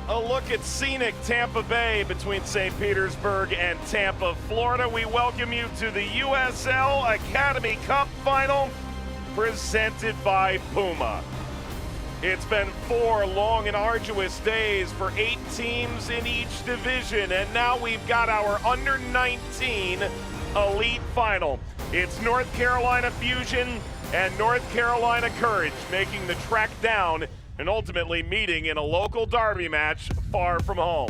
A look at scenic Tampa Bay between St. Petersburg and Tampa, Florida. We welcome you to the USL Academy Cup Final presented by Puma. It's been 4 long and arduous days for 8 teams in each division, and now we've got our under-19 Elite Final. It's North Carolina Fusion and North Carolina Courage making the trek down and ultimately meeting in a local derby match far from home.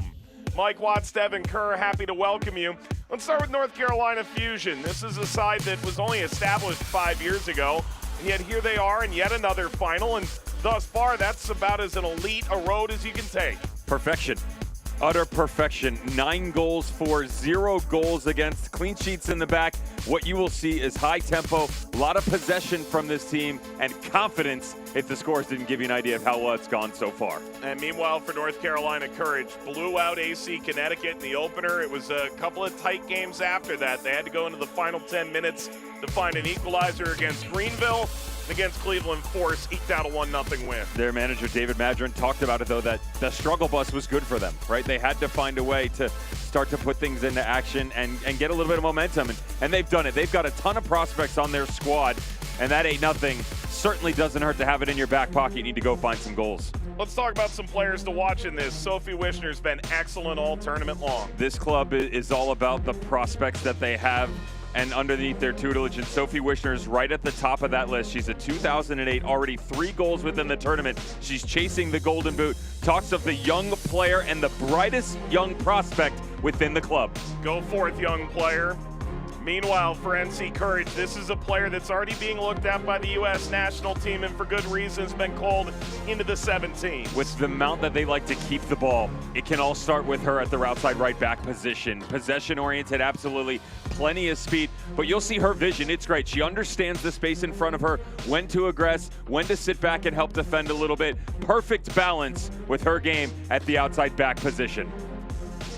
Mike Watts, Devin Kerr, happy to welcome you. Let's start with North Carolina Fusion. This is a side that was only established 5 years ago, and yet here they are in yet another final, and thus far that's about as an elite a road as you can take. Perfection. Utter perfection. 9 goals for, 0 goals against. Clean sheets in the back. What you will see is high tempo, a lot of possession from this team, and confidence if the scores didn't give you an idea of how well it's gone so far. And meanwhile for North Carolina Courage, blew out AC Connecticut in the opener. It was a couple of tight games after that. They had to go into the final 10 minutes to find an equalizer against Greenville. Against Cleveland Force, eked out a 1-0 win. Their manager, David Madron, talked about it, though, that the struggle bus was good for them, right? They had to find a way to start to put things into action and get a little bit of momentum, and they've done it. They've got a ton of prospects on their squad, and that 8-0 certainly doesn't hurt to have it in your back pocket. You need to go find some goals. Let's talk about some players to watch in this. Sophie Wishner's been excellent all tournament long. This club is all about the prospects that they have and underneath their tutelage, and Sophie Wishner is right at the top of that list. She's a 2008, already 3 goals within the tournament. She's chasing the Golden Boot. Talks of the young player and the brightest young prospect within the club. Go forth, young player. Meanwhile, for NC Courage, this is a player that's already being looked at by the U.S. national team and for good reason has been called into the 17. With the amount that they like to keep the ball, it can all start with her at their outside right back position. Possession-oriented, absolutely. Plenty of speed, but you'll see her vision. It's great. She understands the space in front of her, when to aggress, when to sit back and help defend a little bit. Perfect balance with her game at the outside back position.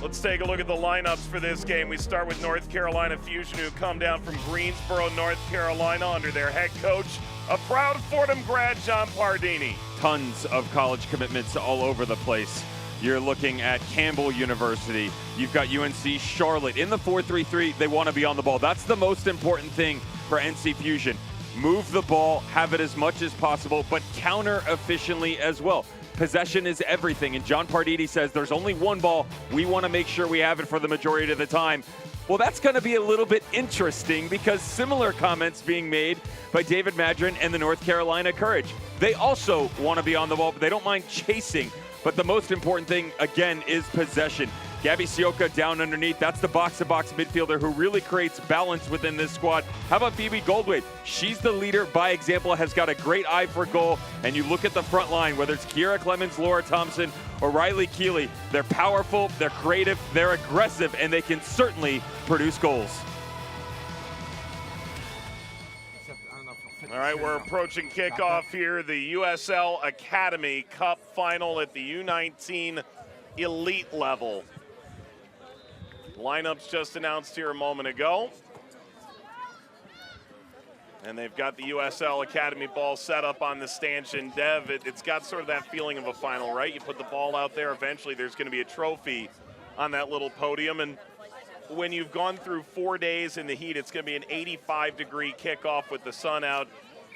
Let's take a look at the lineups for this game. We start with North Carolina Fusion, who come down from Greensboro, North Carolina, under their head coach, a proud Fordham grad, John Pardini. Tons of college commitments all over the place. You're looking at Campbell University. You've got UNC Charlotte. In the 4-3-3, they want to be on the ball. That's the most important thing for NC Fusion. Move the ball, have it as much as possible, but counter efficiently as well. Possession is everything, and John Pardini says there's only one ball. We want to make sure we have it for the majority of the time. Well, that's going to be a little bit interesting because similar comments being made by David Madron and the North Carolina Courage. They also want to be on the ball, but they don't mind chasing. But the most important thing, again, is possession. Gabby Sioka down underneath. That's the box-to-box midfielder who really creates balance within this squad. How about Phoebe Goldwade? She's the leader by example, has got a great eye for goal. And you look at the front line, whether it's Kiera Clemens, Laura Thompson, or Riley Keeley, they're powerful, they're creative, they're aggressive, and they can certainly produce goals. All right, we're approaching kickoff here. The USL Academy Cup final at the U19 elite level. Lineups just announced here a moment ago. And they've got the USL Academy ball set up on the stanchion. Dev, it's got sort of that feeling of a final, right? You put the ball out there, eventually there's going to be a trophy on that little podium. And when you've gone through 4 days in the heat, it's going to be an 85-degree kickoff with the sun out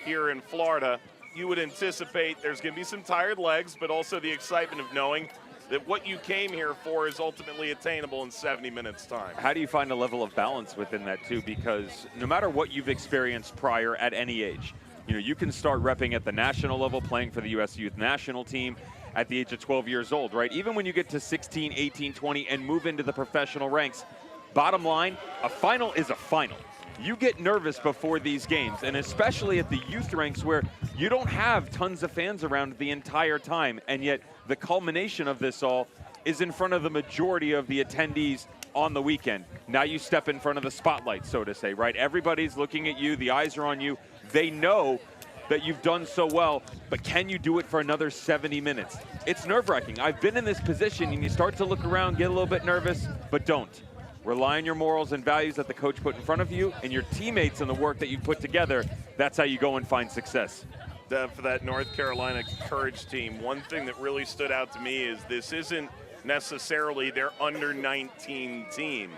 here in Florida. You would anticipate there's going to be some tired legs, but also the excitement of knowing that what you came here for is ultimately attainable in 70 minutes time. How do you find a level of balance within that too? Because no matter what you've experienced prior at any age, you can start repping at the national level, playing for the U.S. Youth National Team at the age of 12 years old, right? Even when you get to 16, 18, 20 and move into the professional ranks, bottom line, a final is a final. You get nervous before these games, and especially at the youth ranks where you don't have tons of fans around the entire time, and yet the culmination of this all is in front of the majority of the attendees on the weekend. Now you step in front of the spotlight, so to say, right? Everybody's looking at you, the eyes are on you. They know that you've done so well, but can you do it for another 70 minutes? It's nerve-wracking. I've been in this position, and you start to look around, get a little bit nervous, but don't. Rely on your morals and values that the coach put in front of you and your teammates and the work that you put together. That's how you go and find success. For that North Carolina Courage team, one thing that really stood out to me is this isn't necessarily their under 19 team.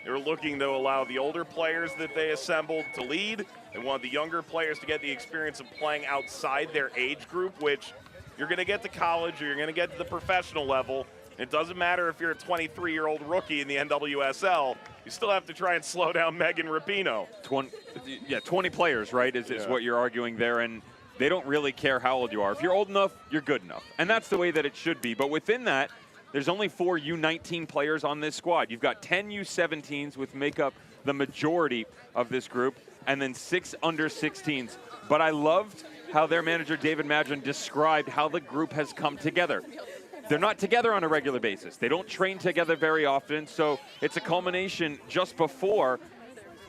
They're looking to allow the older players that they assembled to lead. They want the younger players to get the experience of playing outside their age group, which you're going to get to college or you're going to get to the professional level. It doesn't matter if you're a 23-year-old rookie in the NWSL. You still have to try and slow down Megan Rapinoe. 20 players, right, is what you're arguing there. And they don't really care how old you are. If you're old enough, you're good enough. And that's the way that it should be. But within that, there's only 4 U19 players on this squad. You've got 10 U17s, which make up the majority of this group, and then 6 under 16s. But I loved how their manager, David Madron, described how the group has come together. They're not together on a regular basis. They don't train together very often, so it's a culmination just before.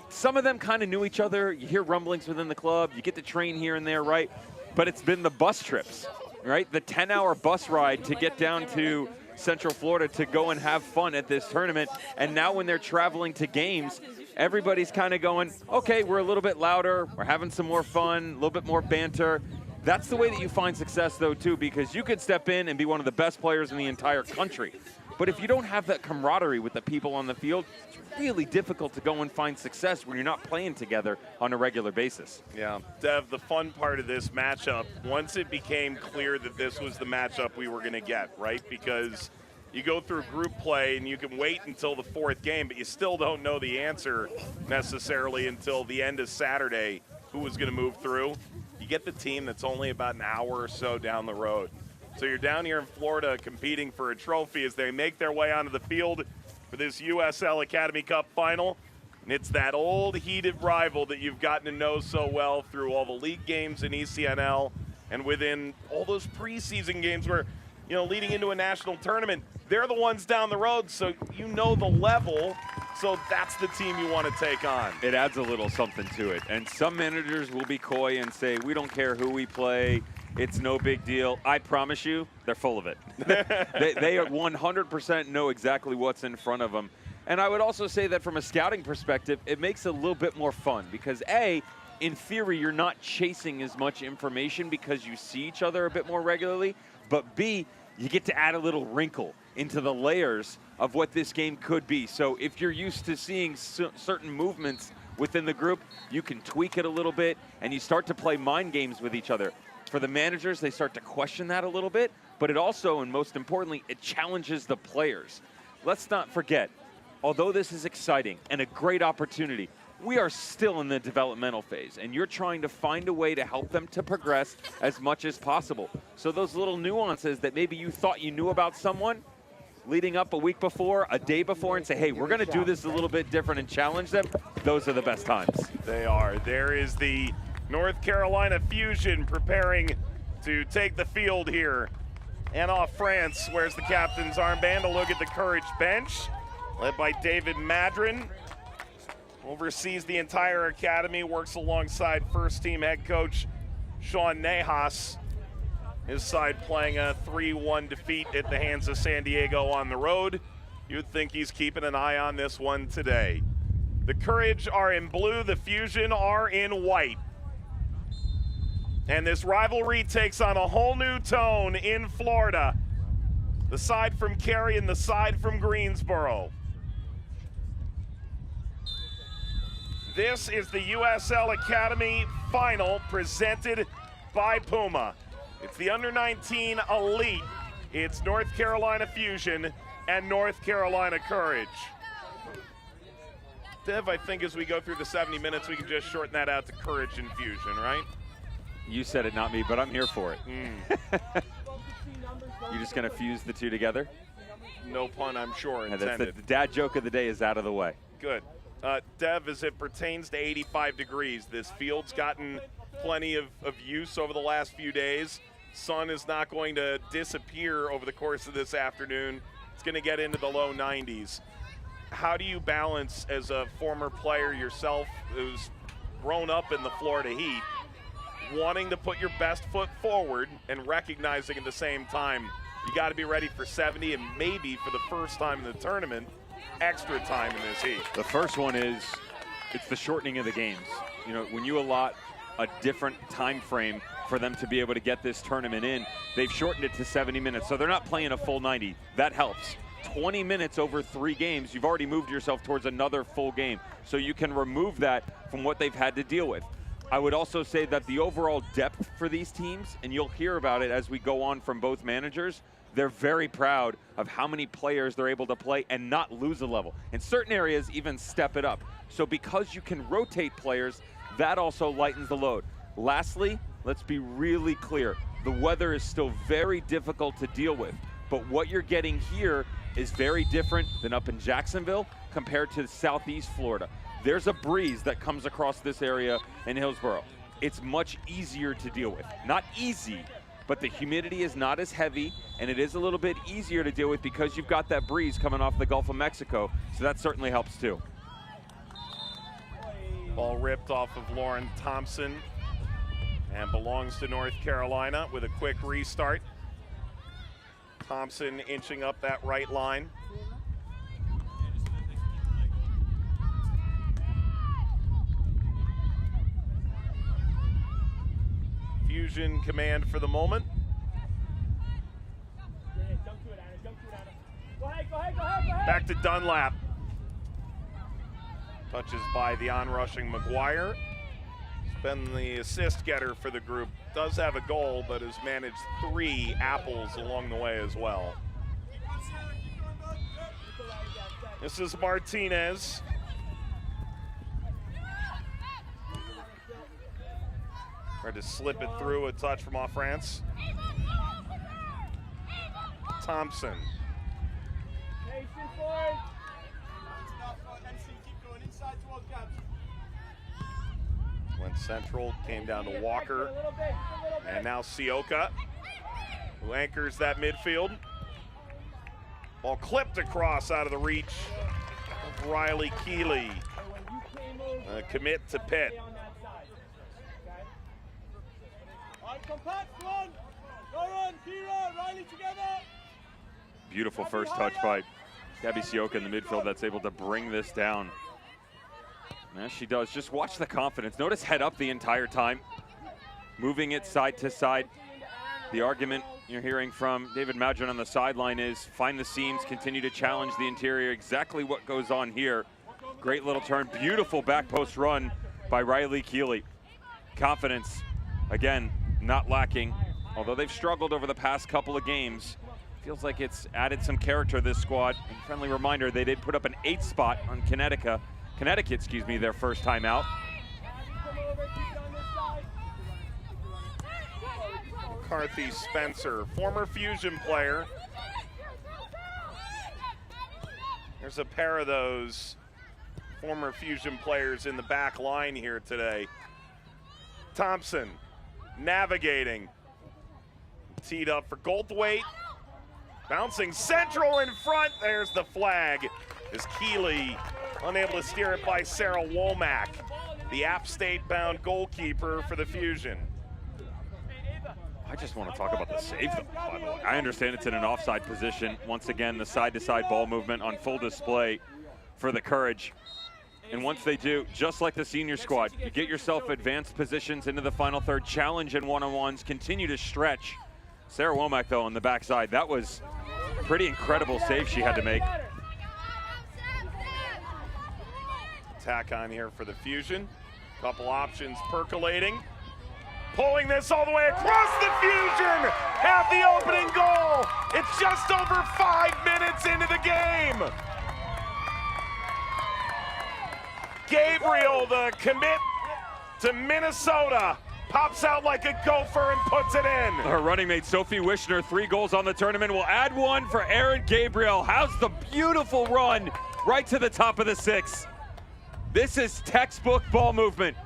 Some of them kind of knew each other. You hear rumblings within the club. You get to train here and there, right? But it's been the bus trips, right? The 10-hour bus ride to get down to Central Florida to go and have fun at this tournament. And now when they're traveling to games, everybody's kind of going, okay, we're a little bit louder. We're having some more fun, a little bit more banter. That's the way that you find success, though, too, because you could step in and be one of the best players in the entire country. But if you don't have that camaraderie with the people on the field, it's really difficult to go and find success when you're not playing together on a regular basis. Yeah, Dev, the fun part of this matchup, once it became clear that this was the matchup we were going to get, right? Because you go through group play and you can wait until the 4th game, but you still don't know the answer necessarily until the end of Saturday who was going to move through. You get the team that's only about an hour or so down the road. So you're down here in Florida competing for a trophy as they make their way onto the field for this USL Academy Cup final. And it's that old heated rival that you've gotten to know so well through all the league games in ECNL and within all those preseason games where, you know, leading into a national tournament, they're the ones down the road, so you know the level. So that's the team you want to take on. It adds a little something to it. And some managers will be coy and say, we don't care who we play. It's no big deal. I promise you, they're full of it. they 100% know exactly what's in front of them. And I would also say that from a scouting perspective, it makes it a little bit more fun because, A, in theory, you're not chasing as much information because you see each other a bit more regularly. But B, you get to add a little wrinkle into the layers of what this game could be. So if you're used to seeing certain movements within the group, you can tweak it a little bit and you start to play mind games with each other. For the managers, they start to question that a little bit, but it also, and most importantly, it challenges the players. Let's not forget, although this is exciting and a great opportunity, we are still in the developmental phase, and you're trying to find a way to help them to progress as much as possible. So those little nuances that maybe you thought you knew about someone, leading up a week before, a day before, and say, hey, we're going to do this a little bit different and challenge them, those are the best times. They are. There is the North Carolina Fusion preparing to take the field here. And off France, where's the captain's armband? A look at the Courage bench, led by David Madron. Oversees the entire academy, works alongside first-team head coach Sean Nahas. His side playing a 3-1 defeat at the hands of San Diego on the road. You'd think he's keeping an eye on this one today. The Courage are in blue, the Fusion are in white. And this rivalry takes on a whole new tone in Florida. The side from Cary and the side from Greensboro. This is the USL Academy final presented by Puma. It's the under-19 Elite. It's North Carolina Fusion and North Carolina Courage. Dev, I think as we go through the 70 minutes, we can just shorten that out to Courage and Fusion, right? You said it, not me, but I'm here for it. You're just going to fuse the two together? No pun, I'm sure, intended. The dad joke of the day is out of the way. Good. Dev, as it pertains to 85 degrees, this field's gotten plenty of use over the last few days. Sun is not going to disappear over the course of this afternoon. It's going to get into the low 90s. How do you balance, as a former player yourself who's grown up in the Florida heat, wanting to put your best foot forward and recognizing at the same time you got to be ready for 70 and maybe for the first time in the tournament, extra time in this heat? The first one is, it's the shortening of the games. You know, when you allot a different time frame for them to be able to get this tournament in, they've shortened it to 70 minutes, so they're not playing a full 90. That helps. 20 minutes over 3 games, you've already moved yourself towards another full game. So you can remove that from what they've had to deal with. I would also say that the overall depth for these teams, and you'll hear about it as we go on from both managers, they're very proud of how many players they're able to play and not lose a level. In certain areas, even step it up. So because you can rotate players, that also lightens the load. Lastly, let's be really clear. The weather is still very difficult to deal with, but what you're getting here is very different than up in Jacksonville compared to Southeast Florida. There's a breeze that comes across this area in Hillsborough. It's much easier to deal with. Not easy, but the humidity is not as heavy, and it is a little bit easier to deal with because you've got that breeze coming off the Gulf of Mexico, so that certainly helps too. Ball ripped off of Lauren Thompson and belongs to North Carolina with a quick restart. Thompson inching up that right line. Fusion command for the moment. Back to Dunlap. Touches by the onrushing McGuire. He's been the assist getter for the group. Does have a goal, but has managed 3 apples along the way as well. This is Martinez. Tried to slip it through, a touch from off France. Thompson. Went central, came down to Walker, and now Sioka, who anchors that midfield. Ball clipped across out of the reach of Riley Keeley. Commit to Pitt. Beautiful first touch by Gabby Sioka in the midfield that's able to bring this down. As she does, just watch the confidence. Notice head up the entire time, moving it side to side. The argument you're hearing from David Madron on the sideline is find the seams, continue to challenge the interior. Exactly what goes on here. Great little turn, beautiful back post run by Riley Keeley. Confidence, again, not lacking. Although they've struggled over the past couple of games, feels like it's added some character to this squad. And friendly reminder, they did put up an 8th spot on Connecticut, their first time out. McCarthy Spencer, former Fusion player. There's a pair of those former Fusion players in the back line here today. Thompson navigating. Teed up for Goldthwait. Bouncing central in front. There's the flag as Keeley unable to steer it by Sarah Womack, the App State-bound goalkeeper for the Fusion. I just want to talk about the save, though, by the way. I understand it's in an offside position. Once again, the side-to-side ball movement on full display for the Courage. And once they do, just like the senior squad, you get yourself advanced positions into the final third, challenge in one-on-ones, continue to stretch. Sarah Womack, though, on the backside, that was a pretty incredible save she had to make. Attack on here for the Fusion. Couple options percolating. Pulling this all the way across the Fusion. Have the opening goal. It's just over 5 minutes into the game. Gabriel, the commit to Minnesota, pops out like a gopher and puts it in. Her running mate Sophie Wishner, 3 goals on the tournament, will add 1 for Erin Gabriel. How's the beautiful run right to the top of the 6. This is textbook ball movement.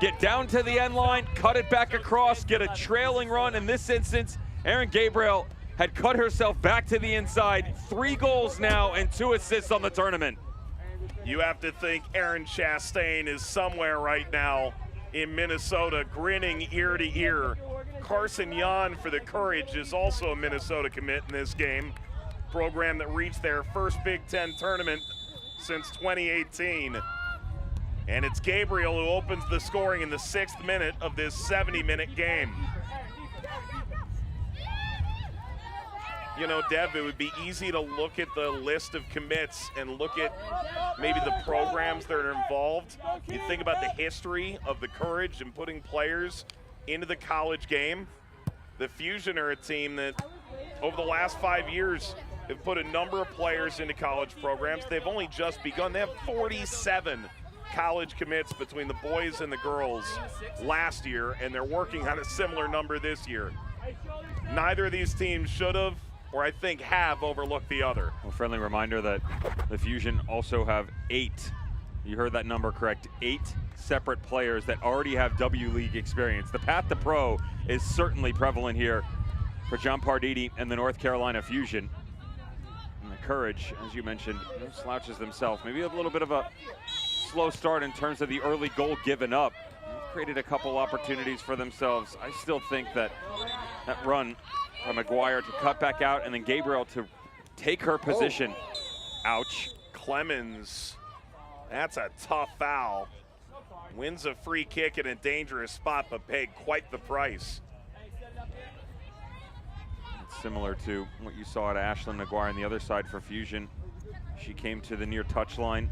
Get down to the end line, cut it back across, get a trailing run. In this instance, Erin Gabriel had cut herself back to the inside. 3 goals now and 2 assists on the tournament. You have to think Erin Chastain is somewhere right now in Minnesota, grinning ear to ear. Carson Yan for the Courage is also a Minnesota commit in this game. Program that reached their first Big Ten tournament since 2018. And it's Gabriel who opens the scoring in the 6th minute of this 70-minute game. You know, Dev, it would be easy to look at the list of commits and look at maybe the programs that are involved. You think about the history of the Courage and putting players into the college game. The Fusion are a team that over the last 5 years have put a number of players into college programs. They've only just begun. They have 47 college commits between the boys and the girls last year, and they're working on a similar number this year. Neither of these teams should have, or I think have, overlooked the other. A friendly reminder that the Fusion also have 8, you heard that number correct, 8 separate players that already have W League experience. The path to pro is certainly prevalent here for John Pardini and the North Carolina Fusion. And the Courage, as you mentioned, no slouches themselves. Maybe a little bit of a slow start in terms of the early goal given up. They've created a couple opportunities for themselves. I still think that run from McGuire to cut back out and then Gabriel to take her position. Ouch. Clemens, that's a tough foul. Wins a free kick in a dangerous spot, but paid quite the price. It's similar to what you saw at Ashlyn McGuire on the other side for Fusion. She came to the near touchline.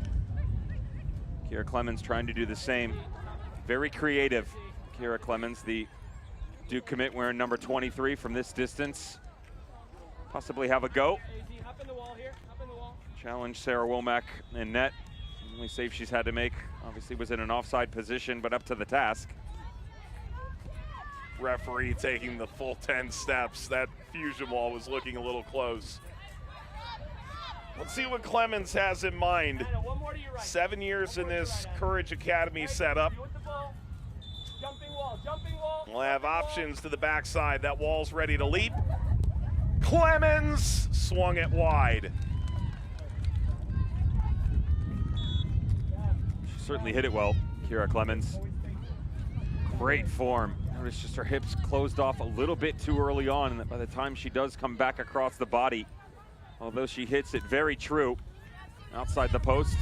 Kira Clemens trying to do the same. Very creative. Kira Clemens, the Duke commit wearing number 23 from this distance. Possibly have a go. Challenge Sarah Womack in net. The only save she's had to make obviously was in an offside position, but up to the task. Referee taking the full 10 steps. That Fusion wall was looking a little close. Let's see what Clemens has in mind. 7 years in this Courage Academy setup. We'll have options to the backside. That wall's ready to leap. Clemens swung it wide. She certainly hit it well, Kira Clemens. Great form. Notice just her hips closed off a little bit too early on, and by the time she does come back across the body, although she hits it very true, outside the post.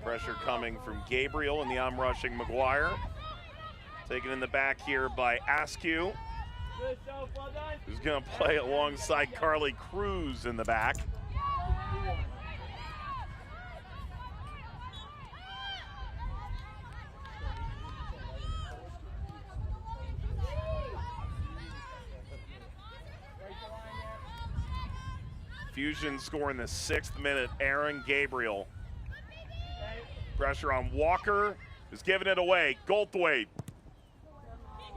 Pressure coming from Gabriel and the onrushing McGuire. Taken in the back here by Askew, who's going to play alongside Carly Cruz in the back. Fusion scoring the 6th minute, Aaron Gabriel. Pressure on Walker, is giving it away. Goldthwaite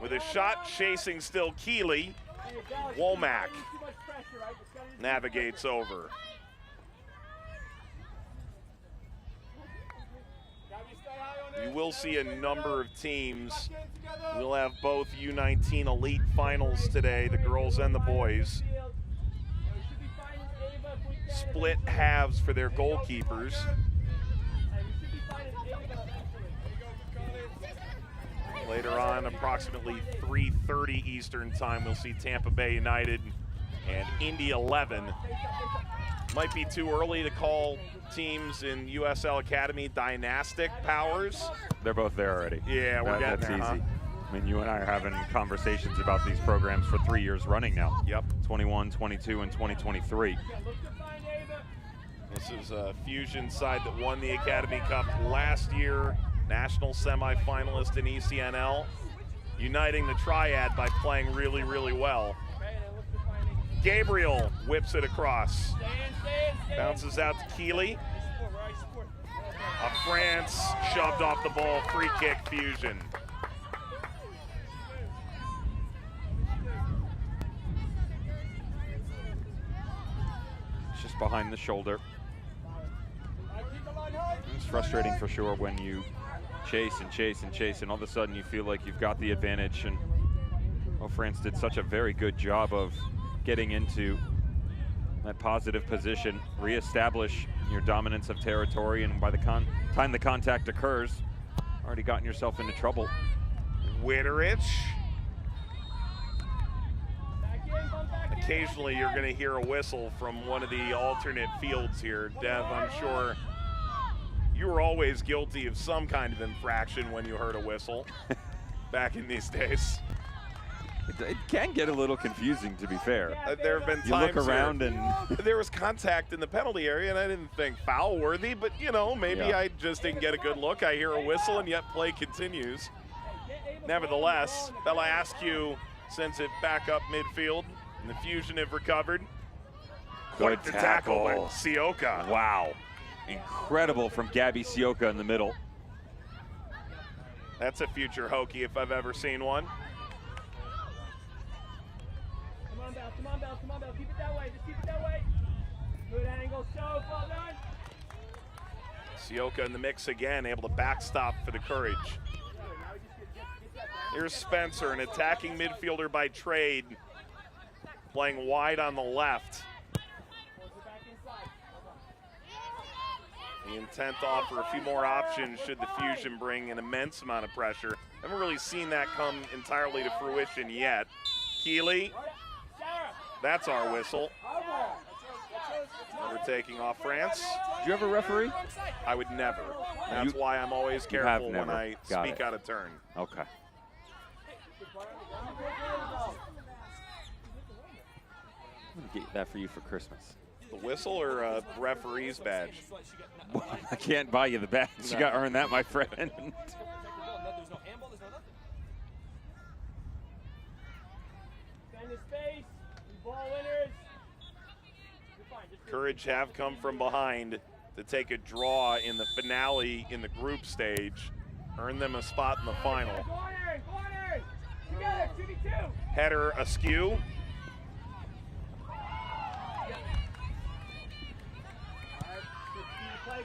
with a shot chasing still Keeley. Womack navigates over. You will see a number of teams. We'll have both U19 elite finals today, the girls and the boys. Split halves for their goalkeepers. Later on, approximately 3:30 Eastern time, we'll see Tampa Bay United and Indy 11. Might be too early to call teams in USL Academy dynastic powers. They're both there already. Yeah, we're getting that's there, easy. huh? I mean, you and I are having conversations about these programs for 3 years running now. Yep. 21, 22, and 2023. This is a Fusion side that won the Academy Cup last year. National semifinalist in ECNL, uniting the triad by playing really, really well. Gabriel whips it across. Bounces out to Keeley. France shoved off the ball, free kick Fusion. It's just behind the shoulder. It's frustrating for sure when you chase and chase and chase, and all of a sudden you feel like you've got the advantage. And France did such a very good job of getting into that positive position, reestablish your dominance of territory, and by the time the contact occurs, already gotten yourself into trouble. Witterich. Occasionally you're going to hear a whistle from one of the alternate fields here. Dev, I'm sure you were always guilty of some kind of infraction when you heard a whistle back in these days. It can get a little confusing, to be fair. There have been You times look around here, and there was contact in the penalty area, and I didn't think foul worthy, but you know, maybe Yeah. I just didn't get a good look. I hear a whistle, and yet play continues. Nevertheless, Bella Askew sends it back up midfield, and the Fusion have recovered. good Quite the tackle by tackle. Sioka. Wow. Incredible from Gabby Sioka in the middle. That's a future Hokie if I've ever seen one. Come on, Bell. Come on, Bell. Come on, Bell. Keep it that way. Just keep it that way. Good angle. So well done. Sioka in the mix again, able to backstop for the Courage. Here's Spencer, an attacking midfielder by trade, playing wide on the left. The intent to offer a few more options should the Fusion bring an immense amount of pressure. Haven't really seen that come entirely to fruition yet. Keeley, that's our whistle. Overtaking off France. Do you have a referee? I would never. That's why I'm always have careful when never. I Got speak it. out of turn. Okay. I'm gonna get that for you for Christmas. The whistle or a referee's badge? I can't buy you the badge. You No. got to earn that, my friend. There's no handball. There's no nothing. Send the space. Ball winners. You're fine. Just Courage have come from behind to take a draw in the finale in the group stage, earn them a spot in the final. Corner. Corner. Together. 2v2. Header askew.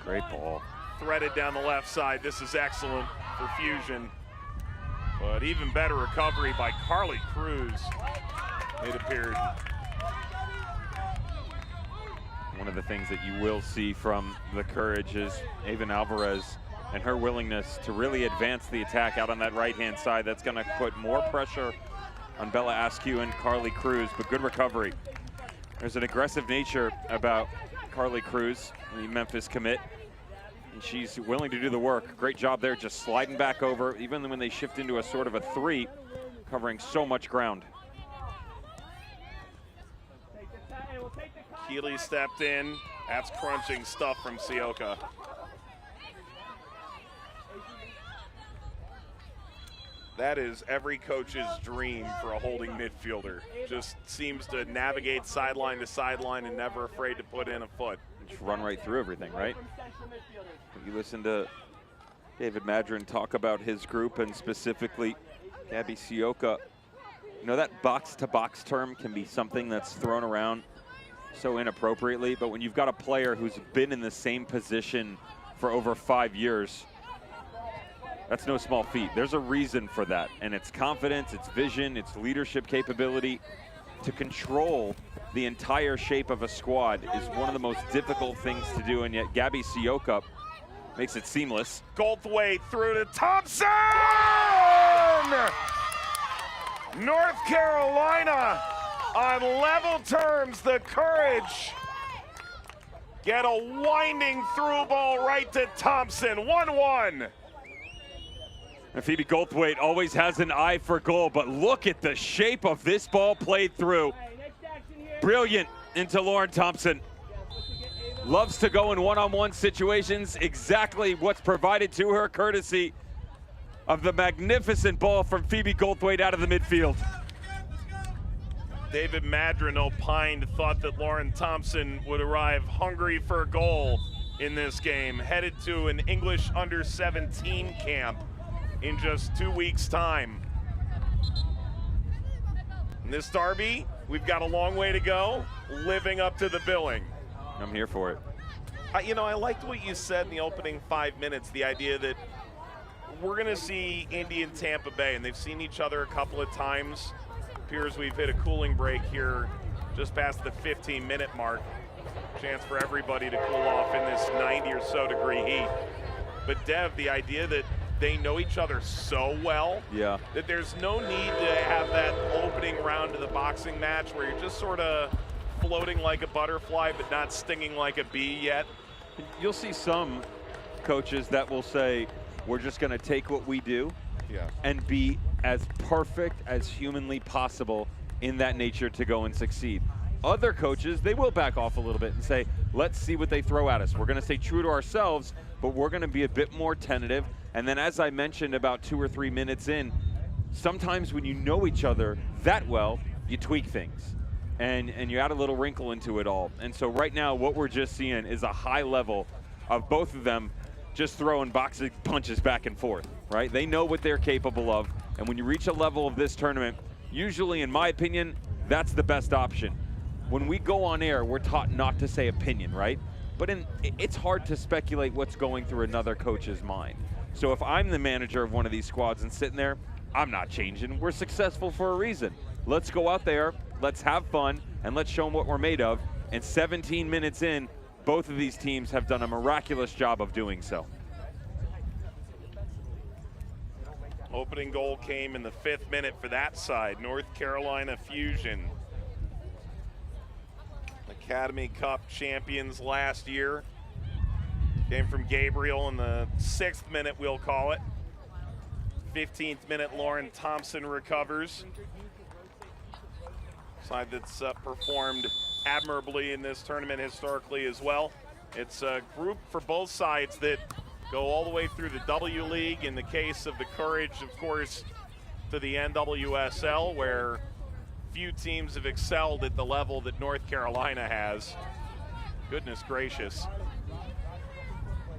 Great ball. Threaded down the left side. This is excellent for Fusion. But even better recovery by Carly Cruz, it appeared. One of the things that you will see from the Courage is Avon Alvarez and her willingness to really advance the attack out on that right-hand side. That's going to put more pressure on Bella Askew and Carly Cruz, but good recovery. There's an aggressive nature about Carly Cruz, the Memphis commit, and she's willing to do the work. Great job there, just sliding back over, even when they shift into a sort of a 3, covering so much ground. Keeley stepped in. That's crunching stuff from Sioka. That is every coach's dream for a holding midfielder. Just seems to navigate sideline to sideline and never afraid to put in a foot. Just run right through everything, right? You listen to David Madron talk about his group and specifically Gabby Sioka. You know, that box-to-box term can be something that's thrown around so inappropriately, but when you've got a player who's been in the same position for over 5 years, that's no small feat. There's a reason for that, and it's confidence, it's vision, it's leadership capability. To control the entire shape of a squad is one of the most difficult things to do, and yet Gabby Sioka makes it seamless. Goldthwaite through to Thompson! North Carolina on level terms. The Courage get a winding through ball right to Thompson. 1-1. And Phoebe Goldthwaite always has an eye for goal, but look at the shape of this ball played through. Brilliant into Lauren Thompson. Loves to go in one-on-one situations, exactly what's provided to her courtesy of the magnificent ball from Phoebe Goldthwaite out of the midfield. David Madron opined, thought that Lauren Thompson would arrive hungry for a goal in this game, headed to an English under-17 camp in just 2 weeks' time. In this derby, we've got a long way to go, living up to the billing. I'm here for it. You know, I liked what you said in the opening 5 minutes, the idea that we're going to see Indy and Tampa Bay, and they've seen each other a couple of times. Appears we've hit a cooling break here just past the 15-minute mark. Chance for everybody to cool off in this 90 or so degree heat. But Dev, the idea that they know each other so well that there's no need to have that opening round of the boxing match where you're just sort of floating like a butterfly but not stinging like a bee yet. You'll see some coaches that will say, we're just going to take what we do and be as perfect as humanly possible in that nature to go and succeed. Other coaches, they will back off a little bit and say, let's see what they throw at us. We're going to stay true to ourselves, but we're going to be a bit more tentative. And then, as I mentioned about 2 or 3 minutes in, sometimes when you know each other that well, you tweak things and you add a little wrinkle into it all. And so right now, what we're just seeing is a high level of both of them just throwing boxing punches back and forth, right? They know what they're capable of. And when you reach a level of this tournament, usually, in my opinion, that's the best option. When we go on air, we're taught not to say opinion, right? But it's hard to speculate what's going through another coach's mind. So if I'm the manager of one of these squads and sitting there, I'm not changing. We're successful for a reason. Let's go out there, let's have fun, and let's show them what we're made of. And 17 minutes in, both of these teams have done a miraculous job of doing so. Opening goal came in the 5th minute for that side, North Carolina Fusion. Academy Cup champions last year. Came from Gabriel in the 6th minute, we'll call it. 15th minute, Lauren Thompson recovers. Side that's performed admirably in this tournament historically as well. It's a group for both sides that go all the way through the W League. In the case of the Courage, of course, to the NWSL, where few teams have excelled at the level that North Carolina has. Goodness gracious.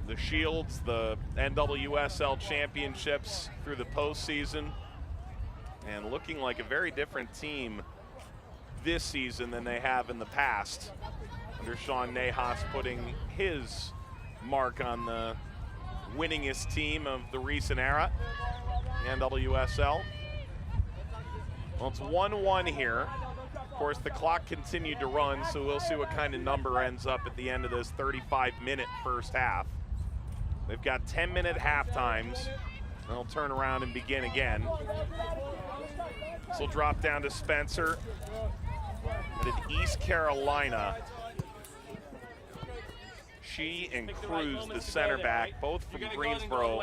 The Shields, the NWSL Championships through the postseason, and looking like a very different team this season than they have in the past. Under Sean Nahas putting his mark on the winningest team of the recent era, NWSL. Well, it's 1-1 here. Of course, the clock continued to run, so we'll see what kind of number ends up at the end of this 35-minute first half. They've got 10-minute half times. They'll turn around and begin again. This will drop down to Spencer. But in East Carolina, she and Cruz, the center back, both from Greensboro,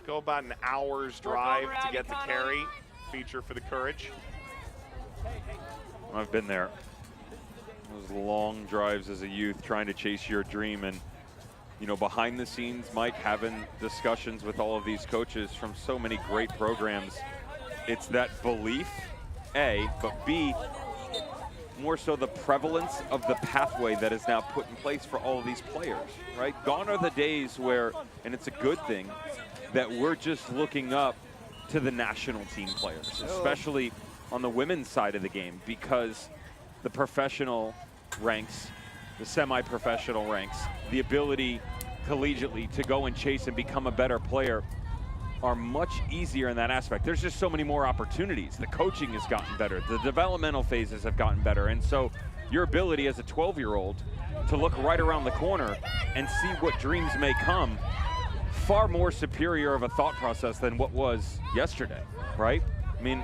go about an hour's drive to get to Cary. Feature for the Courage. I've been there. Those long drives as a youth trying to chase your dream, and you know, behind the scenes, Mike, having discussions with all of these coaches from so many great programs. It's that belief, A, but B, more so the prevalence of the pathway that is now put in place for all of these players, right? Gone are the days where, and it's a good thing, that we're just looking up to the national team players, especially on the women's side of the game, because the professional ranks, the semi-professional ranks, the ability collegiately to go and chase and become a better player are much easier in that aspect. There's just so many more opportunities. The coaching has gotten better. The developmental phases have gotten better. And so your ability as a 12-year-old to look right around the corner and see what dreams may come, far more superior of a thought process than what was yesterday, right? I mean,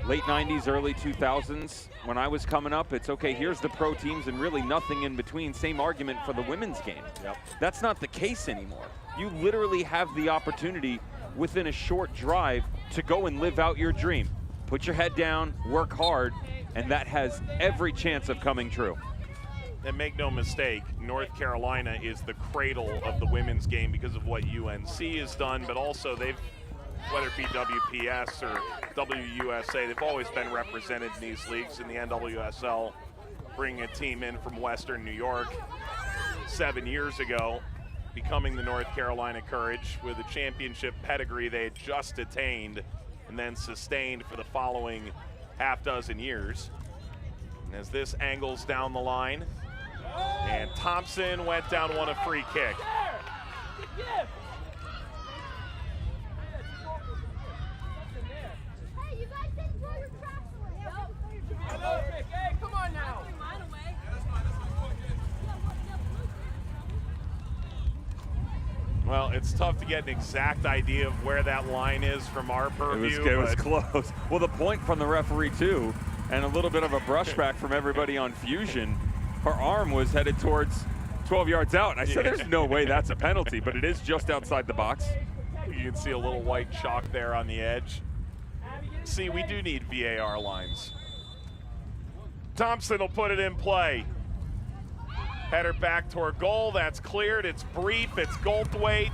late 90s, early 2000s, when I was coming up, it's okay, here's the pro teams and really nothing in between. Same argument for the women's game. Yep. That's not the case anymore. You literally have the opportunity within a short drive to go and live out your dream. Put your head down, work hard, and that has every chance of coming true. And make no mistake, North Carolina is the cradle of the women's game because of what UNC has done, but also they've, whether it be WPS or WUSA, they've always been represented in these leagues. In the NWSL, bringing a team in from Western New York 7 years ago, becoming the North Carolina Courage with a championship pedigree they had just attained and then sustained for the following half dozen years. And as this angles down the line, and Thompson went down, won a free kick. Hey, you guys didn't throw your trash away. Hey, come on now. Well, it's tough to get an exact idea of where that line is from our purview. It was close. Well, the point from the referee, too, and a little bit of a brushback from everybody on Fusion. Her arm was headed towards 12 yards out. And I said, there's no way that's a penalty, but it is just outside the box. You can see a little white chalk there on the edge. See, we do need VAR lines. Thompson will put it in play. Header back toward goal. That's cleared. It's brief. It's Goldthwaite.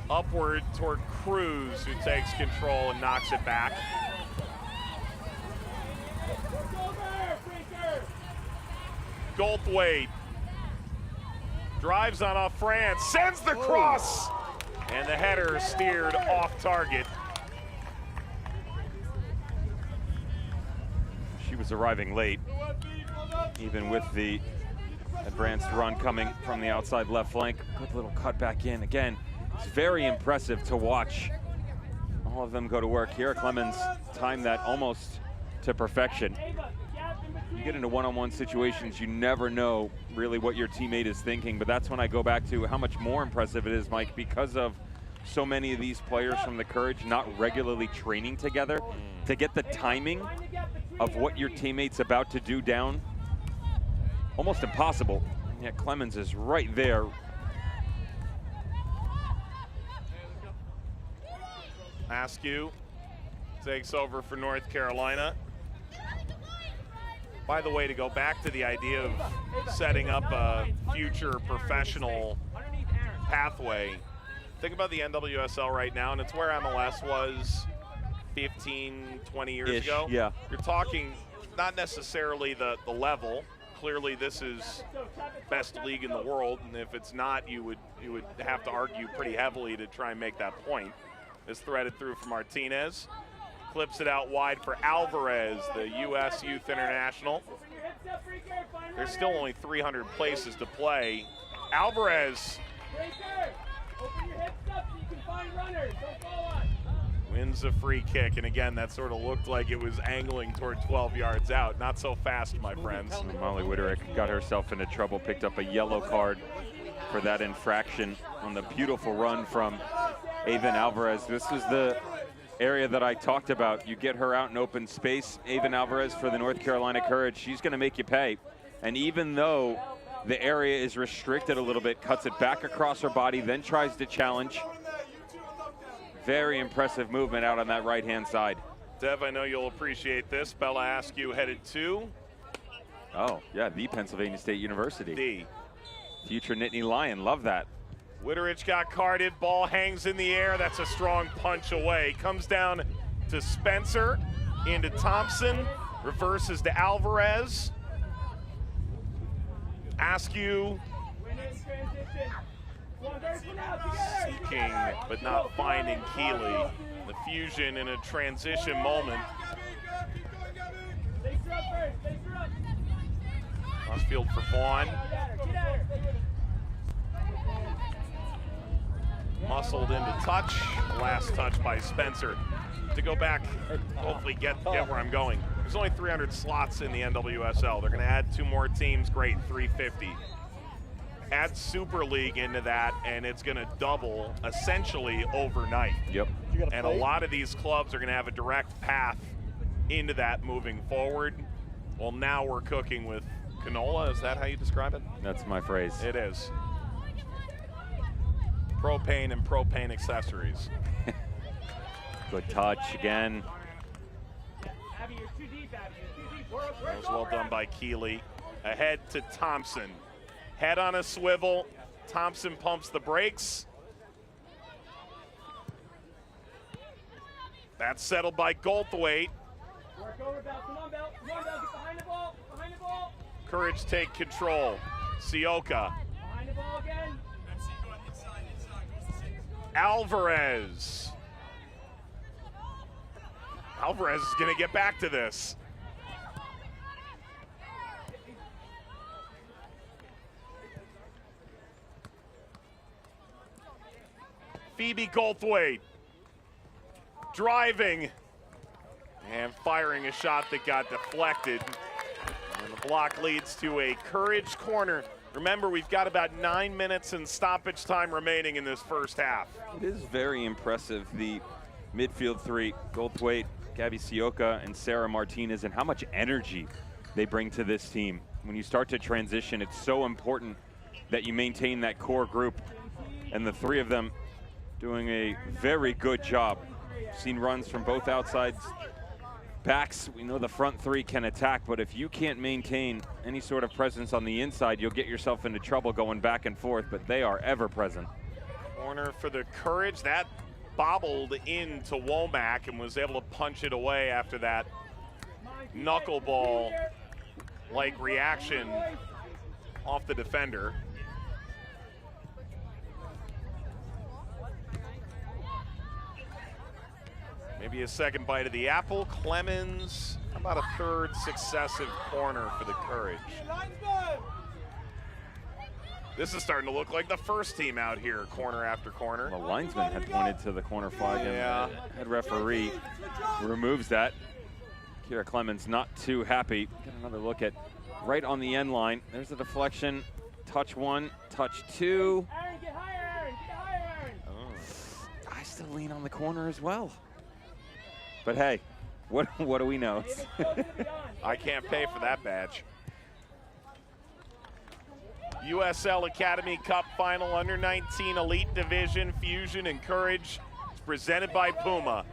Upward toward Cruz, who takes control and knocks it back. Goldthwaite drives on off France, sends the cross, and the header steered off target. She was arriving late, even with the advanced run coming from the outside left flank. Good little cut back in. Again, it's very impressive to watch all of them go to work. Here, Clemens timed that almost to perfection. You get into one-on-one situations, you never know really what your teammate is thinking, but that's when I go back to how much more impressive it is, Mike, because of so many of these players from the Courage not regularly training together, to get the timing of what your teammate's about to do down, almost impossible. Yeah, Clemens is right there. Askew takes over for North Carolina. By the way, to go back to the idea of setting up a future professional pathway, think about the NWSL right now, and it's where MLS was 15, 20 years ago. Yeah. You're talking not necessarily the level. Clearly this is best league in the world, and if it's not, you would have to argue pretty heavily to try and make that point. Is threaded through for Martinez. Clips it out wide for Alvarez, the U.S. Youth International. There's still only 300 places to play. Alvarez wins a free kick, and again, that sort of looked like it was angling toward 12 yards out. Not so fast, my friends. And Molly Witterick got herself into trouble, picked up a yellow card for that infraction on the beautiful run from Avon Alvarez. This is the area that I talked about. You get her out in open space, Avon Alvarez for the North Carolina Courage, she's gonna make you pay. And even though the area is restricted a little bit, cuts it back across her body, then tries to challenge. Very impressive movement out on that right-hand side. Dev, I know you'll appreciate this. Bella Askew headed to? Oh, yeah, the Pennsylvania State University. D. Future Nittany Lion, love that. Witterich got carded, ball hangs in the air. That's a strong punch away. Comes down to Spencer, into Thompson, reverses to Alvarez. Askew seeking but not finding Keeley. The fusion in a transition moment. Crossfield for Vaughn. Muscled into touch. Last touch by Spencer. To go back, hopefully get where I'm going. There's only 300 slots in the NWSL. They're going to add 2 more teams. Great, 350. Add Super League into that, and it's going to double essentially overnight. Yep. And a lot of these clubs are going to have a direct path into that moving forward. Well, now we're cooking with canola. Is that how you describe it? That's my phrase. It is. Propane and propane accessories. Good touch again. Abby, you're too deep, Abby. You're too deep. That was well done by Keeley. Ahead to Thompson. Head on a swivel. Thompson pumps the brakes. That's settled by Goldthwaite. Work over, Bell. Come on, Bell. Come on, Bell. Get behind the ball. Behind the ball. Courage take control. Sioka. Behind the ball again. Alvarez. Alvarez is going to get back to this. Phoebe Goldthwaite driving and firing a shot that got deflected. And the block leads to a Courage corner. Remember, we've got about 9 minutes and stoppage time remaining in this first half. It is very impressive, the midfield three, Goldthwaite, Gabby Sioka, and Sarah Martinez, and how much energy they bring to this team. when you start to transition, it's so important that you maintain that core group. And the three of them doing a very good job. Seen runs from both outsides backs. We know the front three can attack, but if you can't maintain any sort of presence on the inside, you'll get yourself into trouble going back and forth, but they are ever present. Corner for the Courage. That bobbled into Womack and was able to punch it away after that knuckleball-like reaction off the defender. Maybe a second bite of the apple. Clemens, how about a third successive corner for the Courage? This is starting to look like the first team out here, corner after corner. The linesman had pointed to the corner flag, and the head referee removes that. Kira Clemens not too happy. Get another look at right on the end line. There's a deflection. Touch one, touch two. Aaron, get higher, Aaron. Get higher, Aaron. I still lean on the corner as well. But hey, what do we know? I can't pay for that badge. USL Academy Cup Final Under 19 Elite Division Fusion and Courage. It's presented by Puma.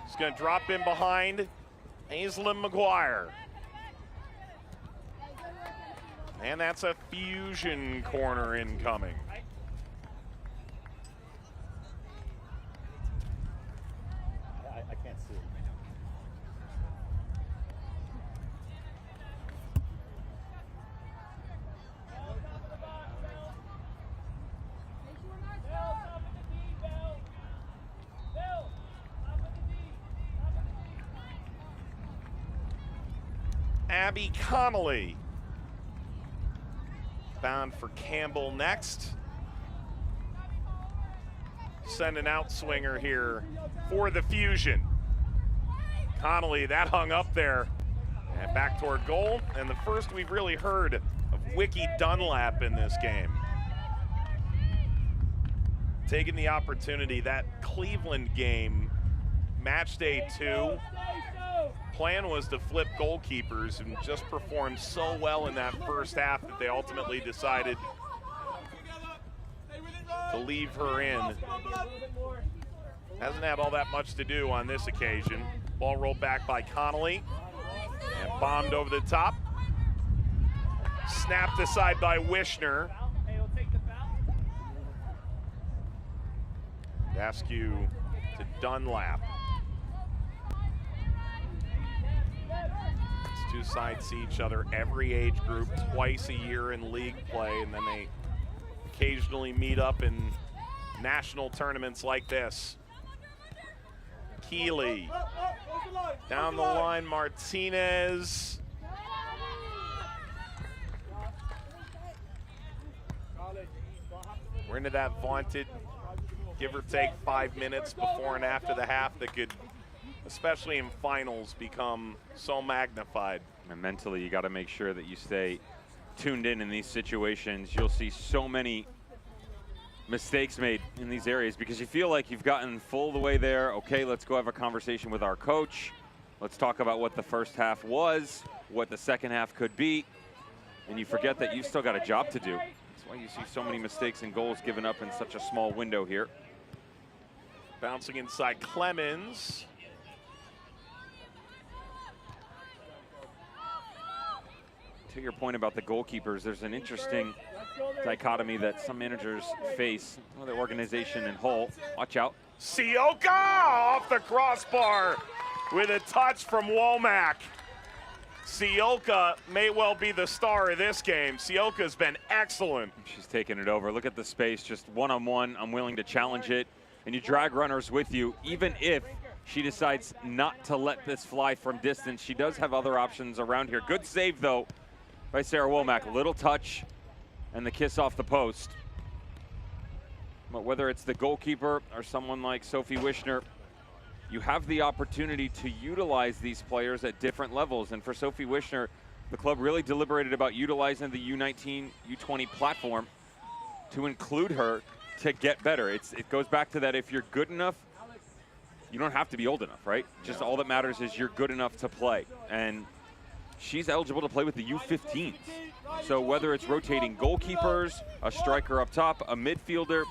He's going to drop in behind Aislinn McGuire. And that's a Fusion corner incoming. I can't see it. Abby Connolly bound for Campbell next. Send an outswinger here for the Fusion. Connolly, that hung up there. And back toward goal. And the first we've really heard of Wiki Dunlap in this game. Taking the opportunity, that Cleveland game, match day 2. Plan was to flip goalkeepers and just performed so well in that first half that they ultimately decided to leave her in. Hasn't had all that much to do on this occasion. Ball rolled back by Connolly and bombed over the top. Snapped aside by Wishner. Askew to Dunlap. These two sides see each other every age group twice a year in league play, and then they occasionally meet up in national tournaments like this. Keeley down the line, Martinez. We're into that vaunted give or take 5 minutes before and after the half that could, especially in finals, become so magnified. And mentally, you got to make sure that you stay tuned in these situations. You'll see so many mistakes made in these areas because you feel like you've gotten full the way there. Okay, let's go have a conversation with our coach. Let's talk about what the first half was, what the second half could be, and you forget that you've still got a job to do. That's why you see so many mistakes and goals given up in such a small window here. Bouncing inside Clemens. To your point about the goalkeepers, there's an interesting dichotomy that some managers face. Well, the organization in Hull, watch out. Sioka off the crossbar with a touch from Womack. Sioka may well be the star of this game. Sioka's been excellent. She's taking it over. Look at the space, just one-on-one. I'm willing to challenge it. And you drag runners with you, even if she decides not to let this fly from distance. She does have other options around here. Good save, though, by Sarah Womack. Little touch and the kiss off the post. But whether it's the goalkeeper or someone like Sophie Wishner, you have the opportunity to utilize these players at different levels. And for Sophie Wishner, the club really deliberated about utilizing the U19, U20 platform to include her to get better. It goes back to that if you're good enough, you don't have to be old enough, right? Just all that matters is you're good enough to play. And she's eligible to play with the U15s. So whether it's rotating goalkeepers, a striker up top, a midfielder,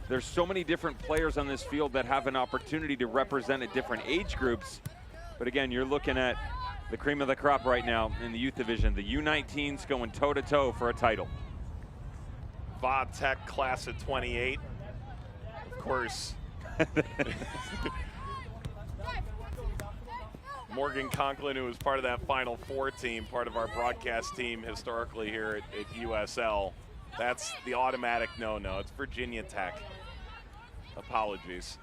there's so many different players on this field that have an opportunity to represent at different age groups. But again, you're looking at the cream of the crop right now in the youth division. The U19s going toe-to-toe for a title. Vodtech class of 28. Of course, Morgan Conklin, who was part of that Final Four team, part of our broadcast team historically here at USL. That's the automatic no-no. It's Virginia Tech. Apologies.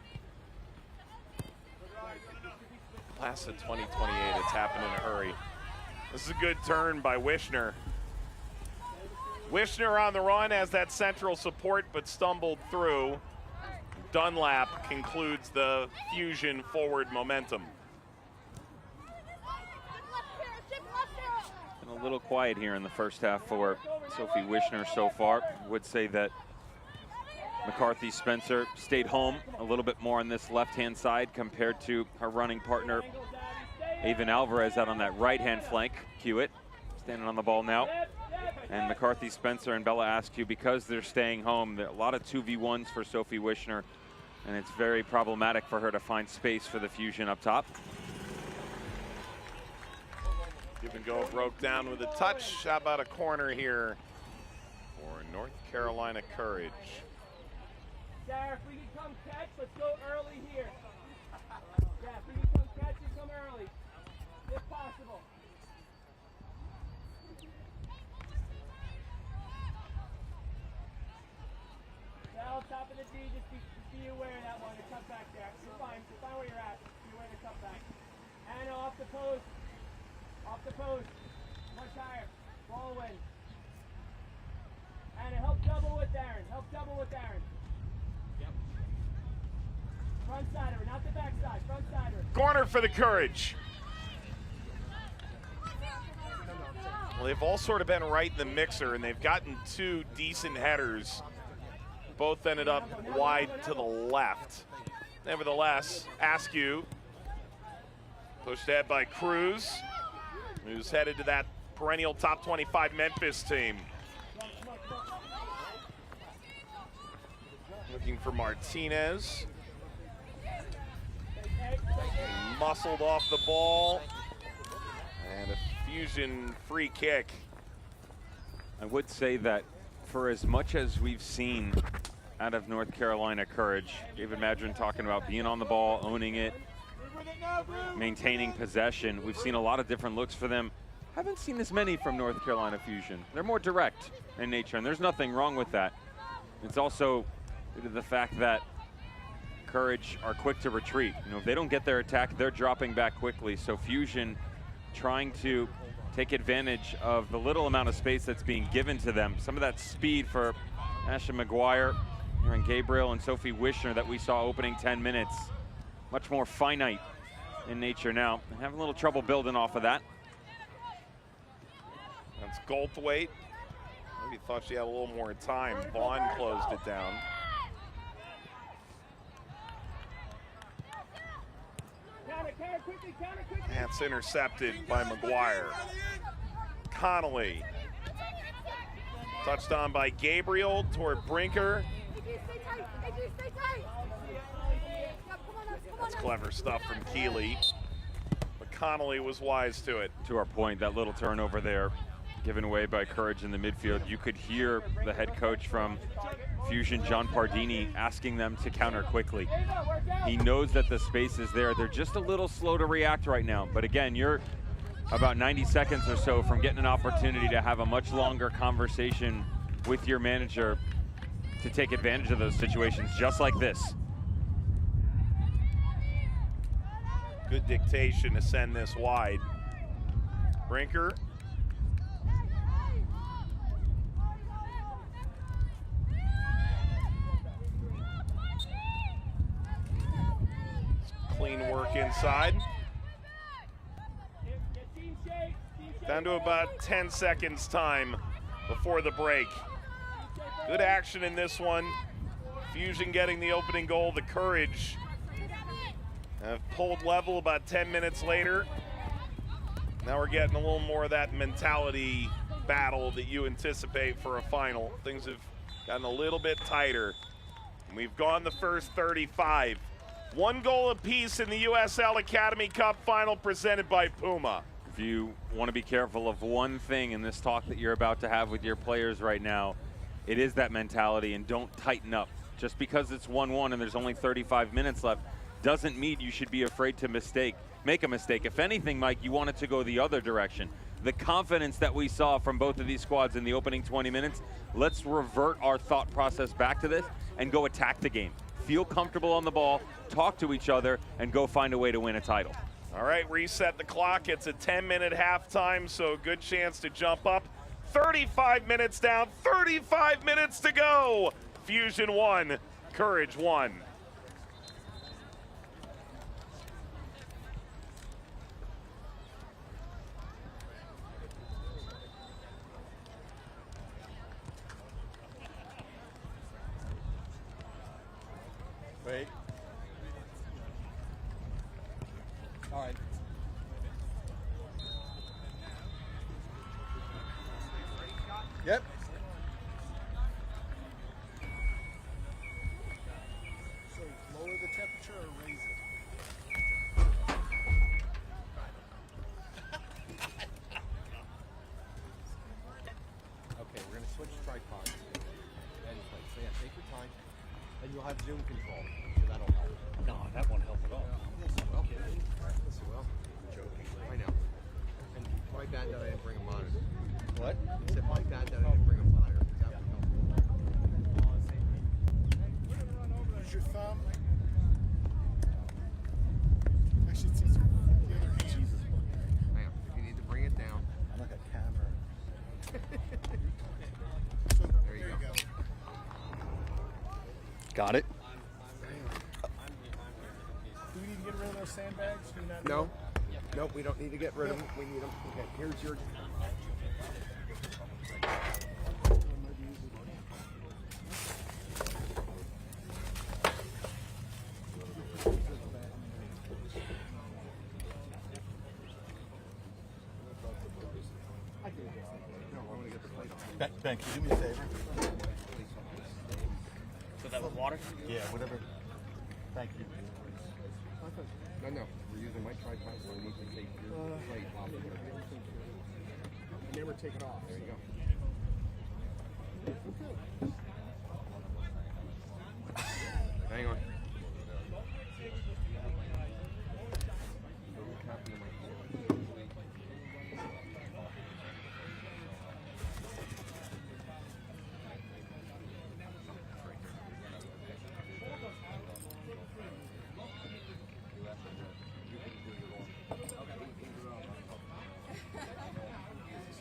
Class of 2028, it's happened in a hurry. This is a good turn by Wishner. Wishner on the run has that central support, but stumbled through. Dunlap concludes the Fusion forward momentum. Been a little quiet here in the first half for Sophie Wishner so far. Would say that McCarthy Spencer stayed home a little bit more on this left-hand side compared to her running partner, Avon Alvarez, out on that right-hand flank. Hewitt standing on the ball now. And McCarthy Spencer and Bella Askew, because they're staying home, there are a lot of 2v1s for Sophie Wishner, and it's very problematic for her to find space for the Fusion up top. Give and go broke down with a touch. How about a corner here for North Carolina Courage? Sarah, if we can come catch, let's go early here. Yeah, if we can come catch and come early, if possible. Now, top of the D, just be aware of that one, the cutback there. You're fine where you're at. Be aware of the cutback. And off the post. Off the post. Much higher. Ball win. And help double with Darren. Help double with Darren. Front side of her, not the back side. Front side of her. Corner for the Courage. Well, they've all sort of been right in the mixer, and they've gotten two decent headers. Both ended up wide to the left. Nevertheless, Askew pushed ahead by Cruz, who's headed to that perennial top 25 Memphis team. Looking for Martinez. Muscled off the ball. And a Fusion free kick. I would say that for as much as we've seen out of North Carolina Courage, David Madron talking about being on the ball, owning it, maintaining possession, we've seen a lot of different looks for them. Haven't seen as many from North Carolina Fusion. They're more direct in nature, and there's nothing wrong with that. It's also due to the fact that Courage are quick to retreat. You know, if they don't get their attack, they're dropping back quickly. So Fusion trying to take advantage of the little amount of space that's being given to them. Some of that speed for Asha McGuire, Aaron Gabriel, and Sophie Wishner that we saw opening 10 minutes. Much more finite in nature now. And having a little trouble building off of that. That's Goldthwaite. Maybe thought she had a little more time. Vaughn closed it down. That's intercepted by McGuire. Connolly. Touched on by Gabriel toward Brinker. That's clever stuff from Keeley. But Connolly was wise to it. To our point, that little turnover there given away by Courage in the midfield. You could hear the head coach from Fusion, John Pardini, asking them to counter quickly. He knows that the space is there. They're just a little slow to react right now. But again, you're about 90 seconds or so from getting an opportunity to have a much longer conversation with your manager to take advantage of those situations just like this. Good dictation to send this wide. Brinker. Clean work inside. Down to about 10 seconds time before the break. Good action in this one. Fusion getting the opening goal. The Courage have pulled level about 10 minutes later. Now we're getting a little more of that mentality battle that you anticipate for a final. Things have gotten a little bit tighter. We've gone the first 35. 1 goal apiece in the USL Academy Cup final presented by Puma. If you want to be careful of one thing in this talk that you're about to have with your players right now, it is that mentality, and don't tighten up. Just because it's 1-1 and there's only 35 minutes left doesn't mean you should be afraid to make a mistake. If anything, Mike, you want it to go the other direction. The confidence that we saw from both of these squads in the opening 20 minutes, let's revert our thought process back to this and go attack the game. Feel comfortable on the ball, talk to each other, and go find a way to win a title. All right, reset the clock. It's a 10-minute halftime, so good chance to jump up. 35 minutes down, 35 minutes to go. Fusion 1, Courage 1. Wait. All right. Yep. So lower the temperature or raise it? Okay, we're going to switch tripods. And so yeah, take your time. And you'll have zoom control. So that'll help. No, that won't help at all. Yes, it will. Yes, it will. I'm joking. I know. And my bad that I didn't bring a monitor. What? I said my bad that I didn't bring a monitor. That would help. Use your thumb. Actually, it's easier. The other hand. Jesus. Ma'am, if you need to bring it down. I'm like a camera. So, there you go. Got it. Do we need to get rid of those sandbags? Do we not No. Nope, we don't need to get rid of them. We need them. Okay, here's your. Ben, can you do me a favor? So that was water? Yeah, whatever. Thank you. No. We're using my tripod, so we need to take your plate off. Never take it off. There you go. Hang on.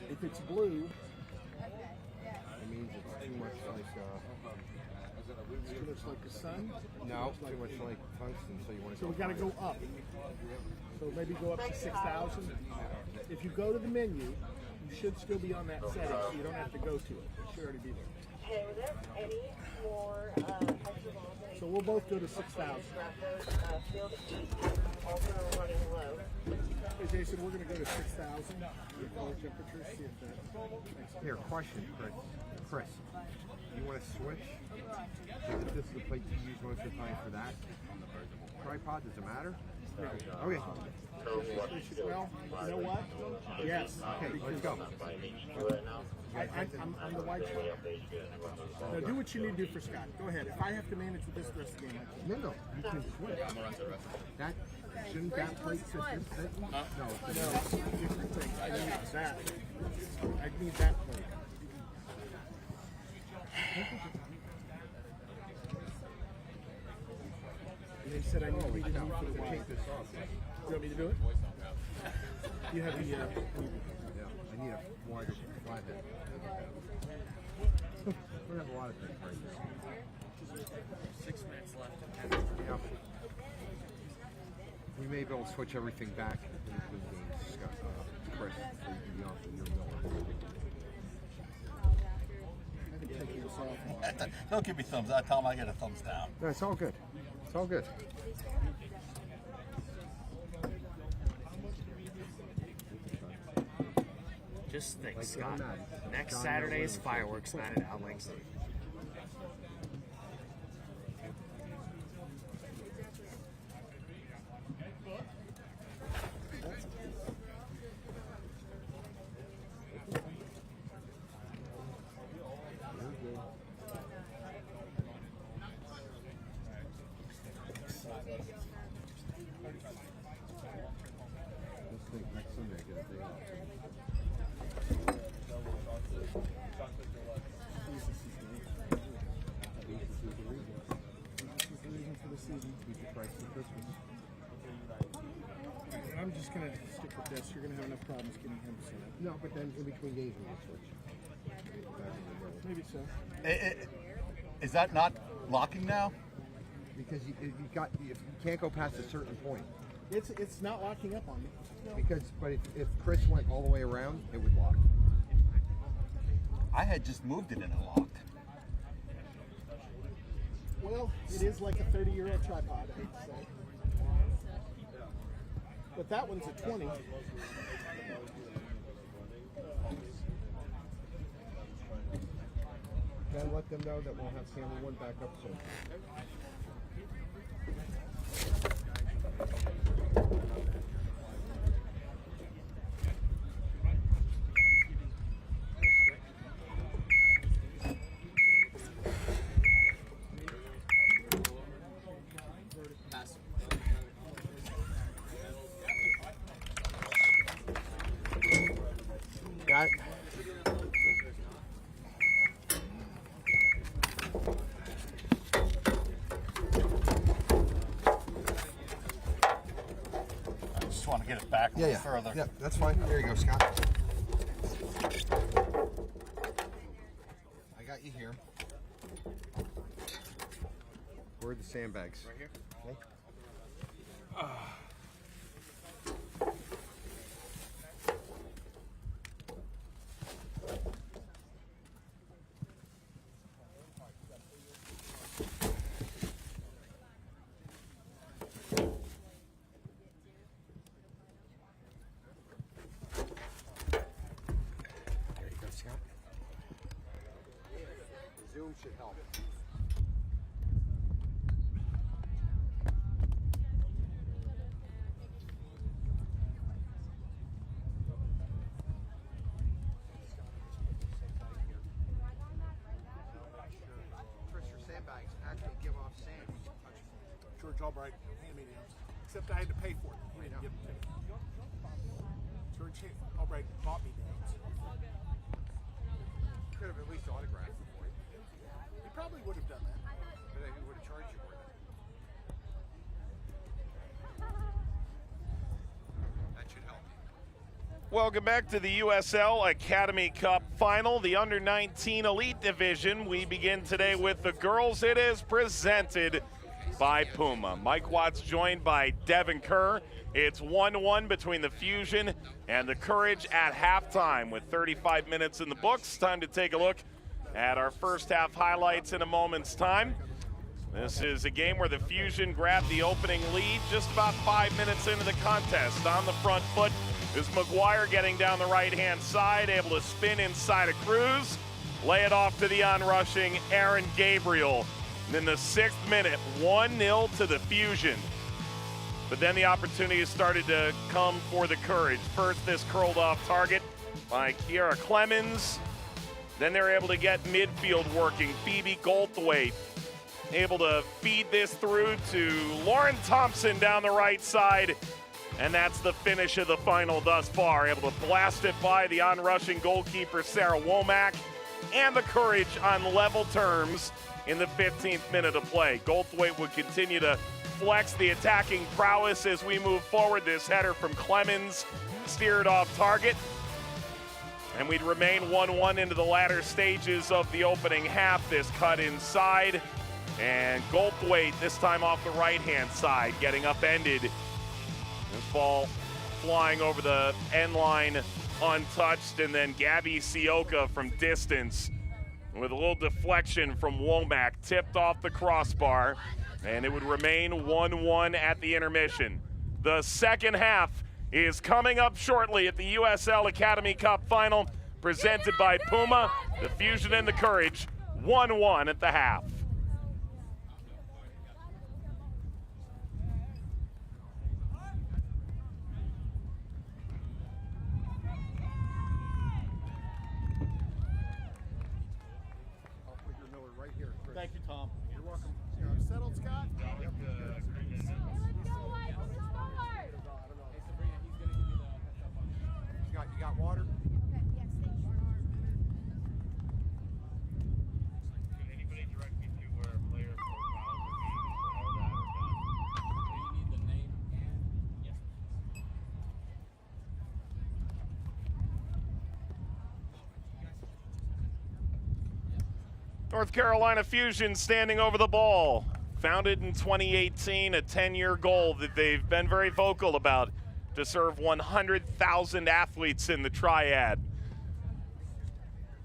If it's blue, It means it's too much like, it's too much like the sun. no, too much like tungsten, so you want to So we got to go up. So maybe go up to 6,000. If you go to the menu, you should still be on that setting, so you don't have to go to it. It should already be there. Okay, were there any more So we'll both go to 6,000. field also running low? Hey, Jason, we're going to go to 6,000. Get color temperatures, see if that makes Here, question, Chris. Chris, you want to switch? If this is the plate you use most of the time for that tripod, does it matter? Okay. Well, you know what? Yes. Okay, let's go. I'm the white shot. Now do what you need to do for Scott. Go ahead. If I have to manage with this the rest of the game, I can. No, you can switch. That shouldn't that plate fit this fit? No, No, different things. I need that. I need that plate. And they said I need to do for the white. take this off. You want me to do it? You have the. Yeah, I need a wider flathead. We have a lot of things right now. 6 minutes left. Yeah. We may be able to switch everything back in between games, Scott, Chris, so you can be off of your mill. Don't give me thumbs. I tell them I get a thumbs down. No, it's all good. It's all good. Just think, Scott. Next Saturday is fireworks night at Outling City. Next Sunday, I get a day off. And I'm just going to stick with this. You're going to have enough problems getting him set up. No, but then in between games we can switch. Maybe so. Is that not locking now? Because you can't go past a certain point. It's not locking up on me. No. But if Chris went all the way around, it would lock. I had just moved it and it locked. Well, it is like a 30-year-old tripod, I hate to say. But that one's a 20. Then let them know that we'll have camera 1 back up soon. Got it. I just want to get it back a little further. Yeah, that's fine. There you go, Scott. I got you here. Where are the sandbags? Right here. Okay. There you go, Scott. Zoom should help. Chris, your sandbags actually give off sand when you touch them. George Albright, hand me those. Except I had to pay for it. He didn't give them to me. George Albright bought me those. Could have at least autographed them for you. He probably would have done that. But then he would have charged you for it. That should help you. Welcome back to the USL Academy Cup Final, the Under-19 Elite Division. We begin today with the girls. It is presented by Puma. Mike Watts joined by Devin Kerr. It's 1-1 between the Fusion and the Courage at halftime with 35 minutes in the books. Time to take a look at our first half highlights in a moment's time. This is a game where the Fusion grabbed the opening lead just about 5 minutes into the contest. On the front foot is McGuire getting down the right-hand side, able to spin inside of Cruz, lay it off to the onrushing Aaron Gabriel. And in the 6th minute, 1-0 to the Fusion. But then the opportunities started to come for the Courage. First, this curled off target by Kiara Clemens. Then they're able to get midfield working. Phoebe Goldthwaite able to feed this through to Lauren Thompson down the right side. And that's the finish of the final thus far. Able to blast it by the onrushing goalkeeper, Sarah Womack. And the Courage on level terms in the 15th minute of play. Goldthwaite would continue to flex the attacking prowess as we move forward. This header from Clemens steered off target. And we'd remain 1-1 into the latter stages of the opening half. This cut inside. And Goldthwaite, this time off the right-hand side, getting upended. This ball flying over the end line untouched. And then Gabby Sioka from distance with a little deflection from Womack, tipped off the crossbar. And it would remain 1-1 at the intermission. The second half is coming up shortly at the USL Academy Cup Final, presented by Puma. The Fusion and the Courage, 1-1 at the half. Thank you, Tom. You're welcome. You settled, Scott? Yep. You got water? Can anybody direct me to where a player profile would be? Know that or not? Do you need the name? Yes. North Carolina Fusion standing over the ball. Founded in 2018, a 10-year goal that they've been very vocal about, to serve 100,000 athletes in the triad.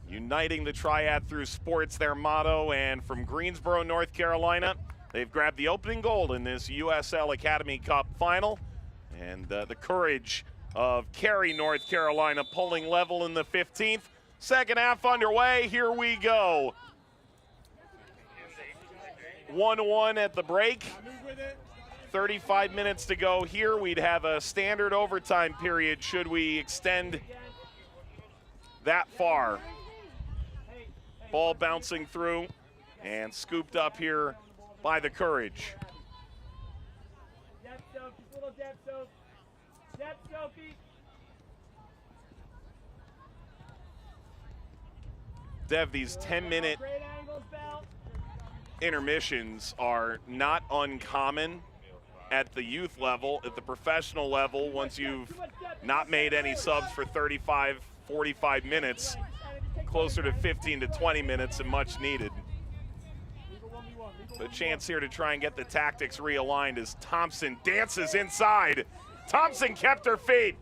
Uniting the triad through sports, their motto, and from Greensboro, North Carolina, they've grabbed the opening goal in this USL Academy Cup final. And the courage of Cary, North Carolina, pulling level in the 15th. Second half underway, here we go. 1-1 at the break. 35 minutes to go here. We'd have a standard overtime period should we extend that far. Ball bouncing through and scooped up here by the Courage. Depth soak, just a little depth soak. Depth soaky. Dev, these 10-minute Great angles, Bell. intermissions are not uncommon at the youth level. At the professional level, once you've not made any subs for 35, 45 minutes, closer to 15 to 20 minutes and much needed. A chance here to try and get the tactics realigned as Thompson dances inside. Thompson kept her feet.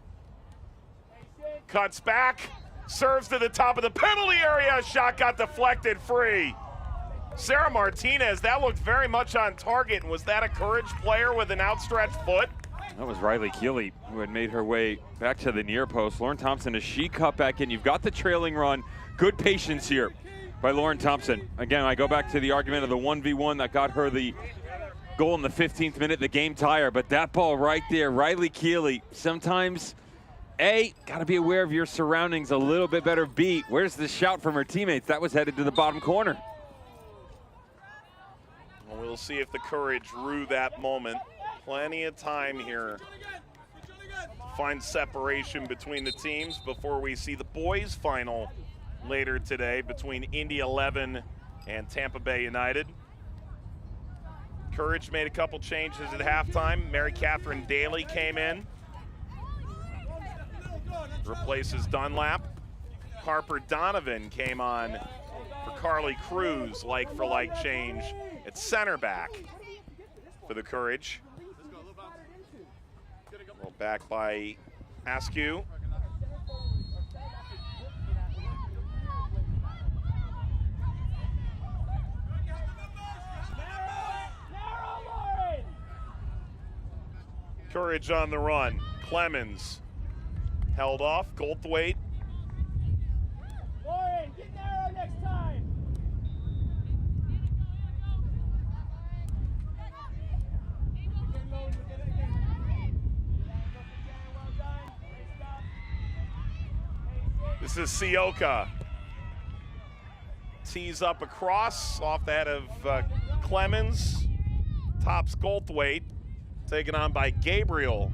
Cuts back, serves to the top of the penalty area. Shot got deflected free. Sarah Martinez, that looked very much on target. Was that a Courage player with an outstretched foot? That was Riley Keeley, who had made her way back to the near post. Lauren Thompson, as she cut back in, you've got the trailing run. Good patience here by Lauren Thompson. Again, I go back to the argument of the 1v1 that got her the goal in the 15th minute, the game tire. But that ball right there, Riley Keeley, sometimes, A, got to be aware of your surroundings a little bit better. B, where's the shout from her teammates? That was headed to the bottom corner. Well, we'll see if the Courage rue that moment. Plenty of time here to find separation between the teams before we see the boys' final later today between Indy 11 and Tampa Bay United. Courage made a couple changes at halftime. Mary Catherine Daly came in, replaces Dunlap. Harper Donovan came on for Carly Cruz, like for like change at center back for the Courage. Well, back by Askew. Courage on the run. Clemens held off. Goldthwaite. Lauren, get narrow next time. This is Sioka. Tees up across off that of Clemens. Tops Goldthwaite. Taken on by Gabriel.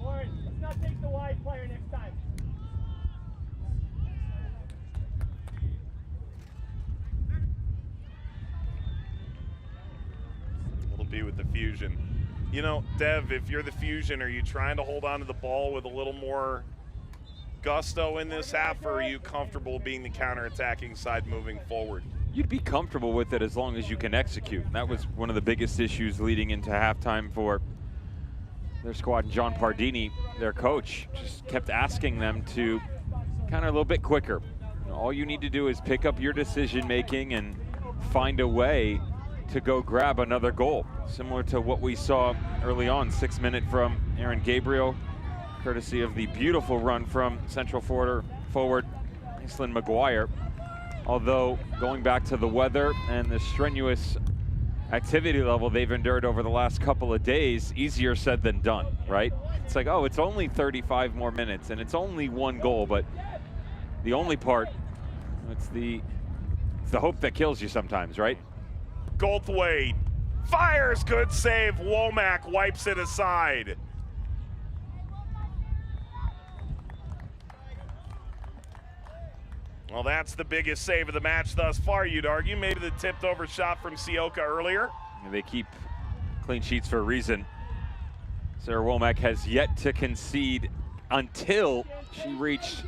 Lauren, let's not take the wide player next time. It'll be with the Fusion. You know, Dev, if you're the Fusion, are you trying to hold on to the ball with a little more gusto in this half, or are you comfortable being the counter-attacking side moving forward? You'd be comfortable with it as long as you can execute. That was one of the biggest issues leading into halftime for their squad. And John Pardini, their coach, just kept asking them to kind of a little bit quicker. All you need to do is pick up your decision making and find a way to go grab another goal. Similar to what we saw early on, 6 minute from Aaron Gabriel, courtesy of the beautiful run from central forward Aislinn Maguire. Although going back to the weather and the strenuous activity level they've endured over the last couple of days, easier said than done, right? It's like, oh, it's only 35 more minutes and it's only one goal, but the only part, it's the hope that kills you sometimes, right? Goldthwait fires, good save. Womack wipes it aside. Well, that's the biggest save of the match thus far, you'd argue. Maybe the tipped over shot from Sioka earlier. They keep clean sheets for a reason. Sarah Womack has yet to concede until she reached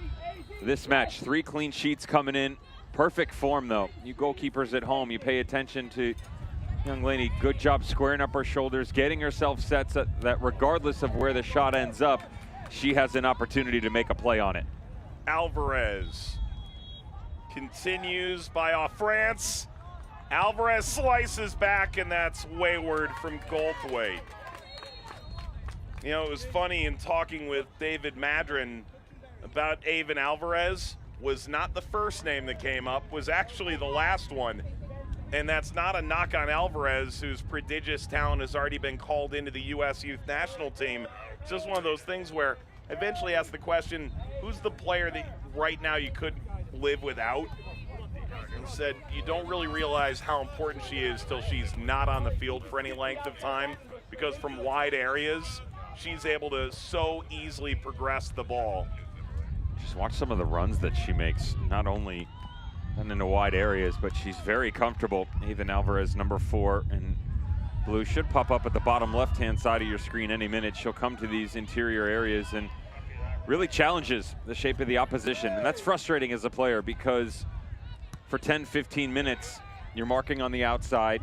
this match. 3 clean sheets coming in. Perfect form, though. You goalkeepers at home, you pay attention to young lady. Good job squaring up her shoulders, getting herself set so that regardless of where the shot ends up, she has an opportunity to make a play on it. Alvarez continues by off France. Alvarez slices back, and that's wayward from Goldthwait. You know, it was funny in talking with David Madron about Avon Alvarez. Was not the first name that came up, was actually the last one. And that's not a knock on Alvarez, whose prodigious talent has already been called into the U.S. Youth National Team. It's just one of those things where I eventually ask the question, who's the player that right now you could live without? And said, you don't really realize how important she is till she's not on the field for any length of time, because from wide areas, she's able to so easily progress the ball. Just watch some of the runs that she makes, not only into wide areas, but she's very comfortable. Avon Alvarez, number 4 in blue, should pop up at the bottom left-hand side of your screen any minute. She'll come to these interior areas and really challenges the shape of the opposition. And that's frustrating as a player, because for 10, 15 minutes, you're marking on the outside.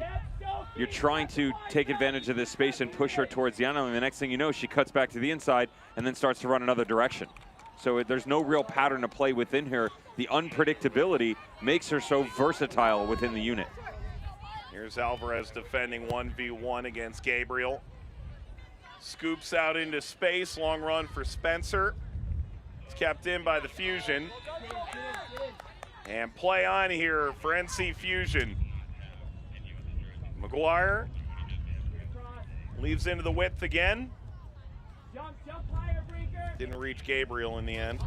You're trying to take advantage of this space and push her towards the island. And the next thing you know, she cuts back to the inside and then starts to run another direction. So there's no real pattern of play within her. The unpredictability makes her so versatile within the unit. Here's Alvarez defending 1v1 against Gabriel. Scoops out into space, long run for Spencer. It's kept in by the Fusion. And play on here for NC Fusion. Maguire leaves into the width again. Didn't reach Gabriel in the end.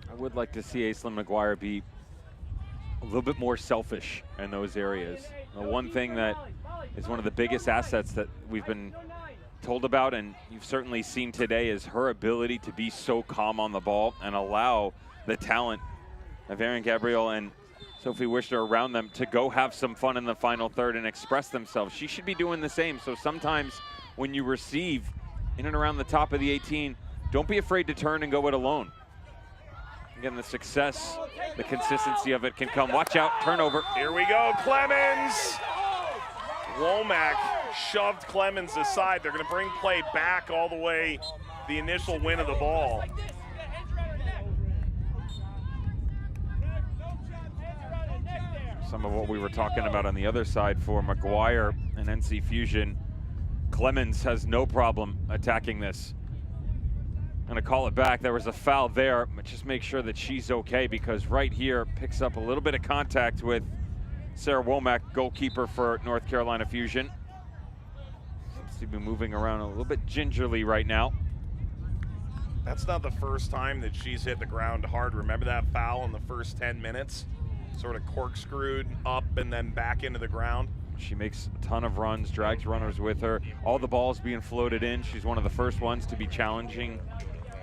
I would like to see Aislinn Maguire be a little bit more selfish in those areas. The one thing that is one of the biggest assets that we've been told about, and you've certainly seen today, is her ability to be so calm on the ball and allow the talent of Aaron Gabriel and Sophie Wischter around them to go have some fun in the final third and express themselves. She should be doing the same. So sometimes when you receive in and around the top of the 18, don't be afraid to turn and go it alone. Again, the success, the consistency of it can come. Watch out, turnover. Here we go, Clemens. Womack shoved Clemens aside. They're going to bring play back all the way, the initial win of the ball. Some of what we were talking about on the other side for Maguire and NC Fusion. Clemens has no problem attacking this. I'm gonna call it back. There was a foul there, but just make sure that she's okay, because right here picks up a little bit of contact with Sarah Womack, goalkeeper for North Carolina Fusion. Seems to be moving around a little bit gingerly right now. That's not the first time that she's hit the ground hard. Remember that foul in the first 10 minutes? Sort of corkscrewed up and then back into the ground. She makes a ton of runs, drags runners with her. All the balls being floated in. She's one of the first ones to be challenging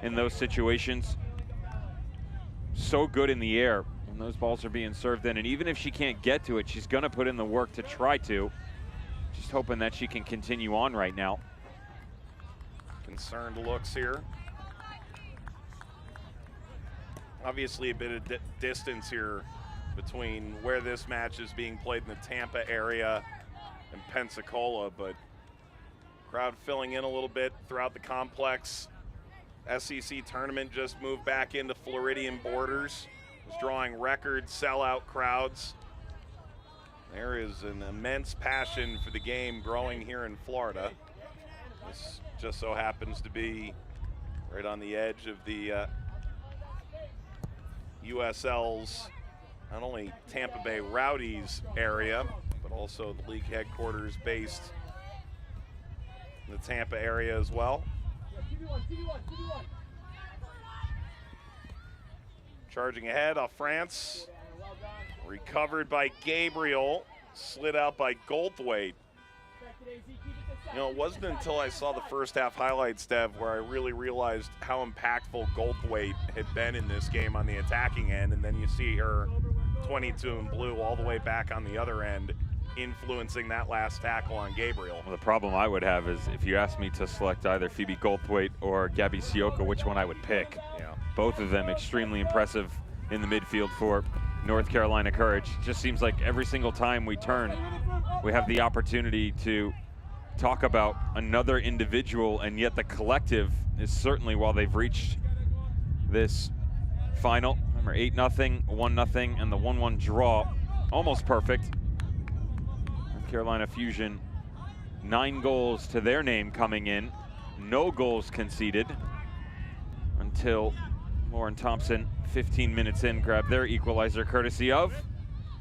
in those situations. So good in the air when those balls are being served in. And even if she can't get to it, she's gonna put in the work to try to. Just hoping that she can continue on right now. Concerned looks here. Obviously a bit of distance here between where this match is being played in the Tampa area and Pensacola, but crowd filling in a little bit throughout the complex. SEC tournament just moved back into Floridian borders. Was drawing record sellout crowds. There is an immense passion for the game growing here in Florida. This just so happens to be right on the edge of the USL's not only Tampa Bay Rowdies area, but also the league headquarters based in the Tampa area as well. Charging ahead off France. Recovered by Gabriel. Slid out by Goldthwait. You know, it wasn't until I saw the first half highlights, Dev, where I really realized how impactful Goldthwait had been in this game on the attacking end. And then you see her 22 in blue all the way back on the other end, influencing that last tackle on Gabriel. Well, the problem I would have is if you asked me to select either Phoebe Goldthwait or Gabby Sioka, which one I would pick. Yeah. Both of them extremely impressive in the midfield for North Carolina Courage. Just seems like every single time we turn, we have the opportunity to talk about another individual, and yet the collective is certainly, while they've reached this final, remember 8-0, 1-0, and the 1-1 draw, almost perfect. North Carolina Fusion, 9 goals to their name coming in, no goals conceded until Lauren Thompson, 15 minutes in, grabbed their equalizer courtesy of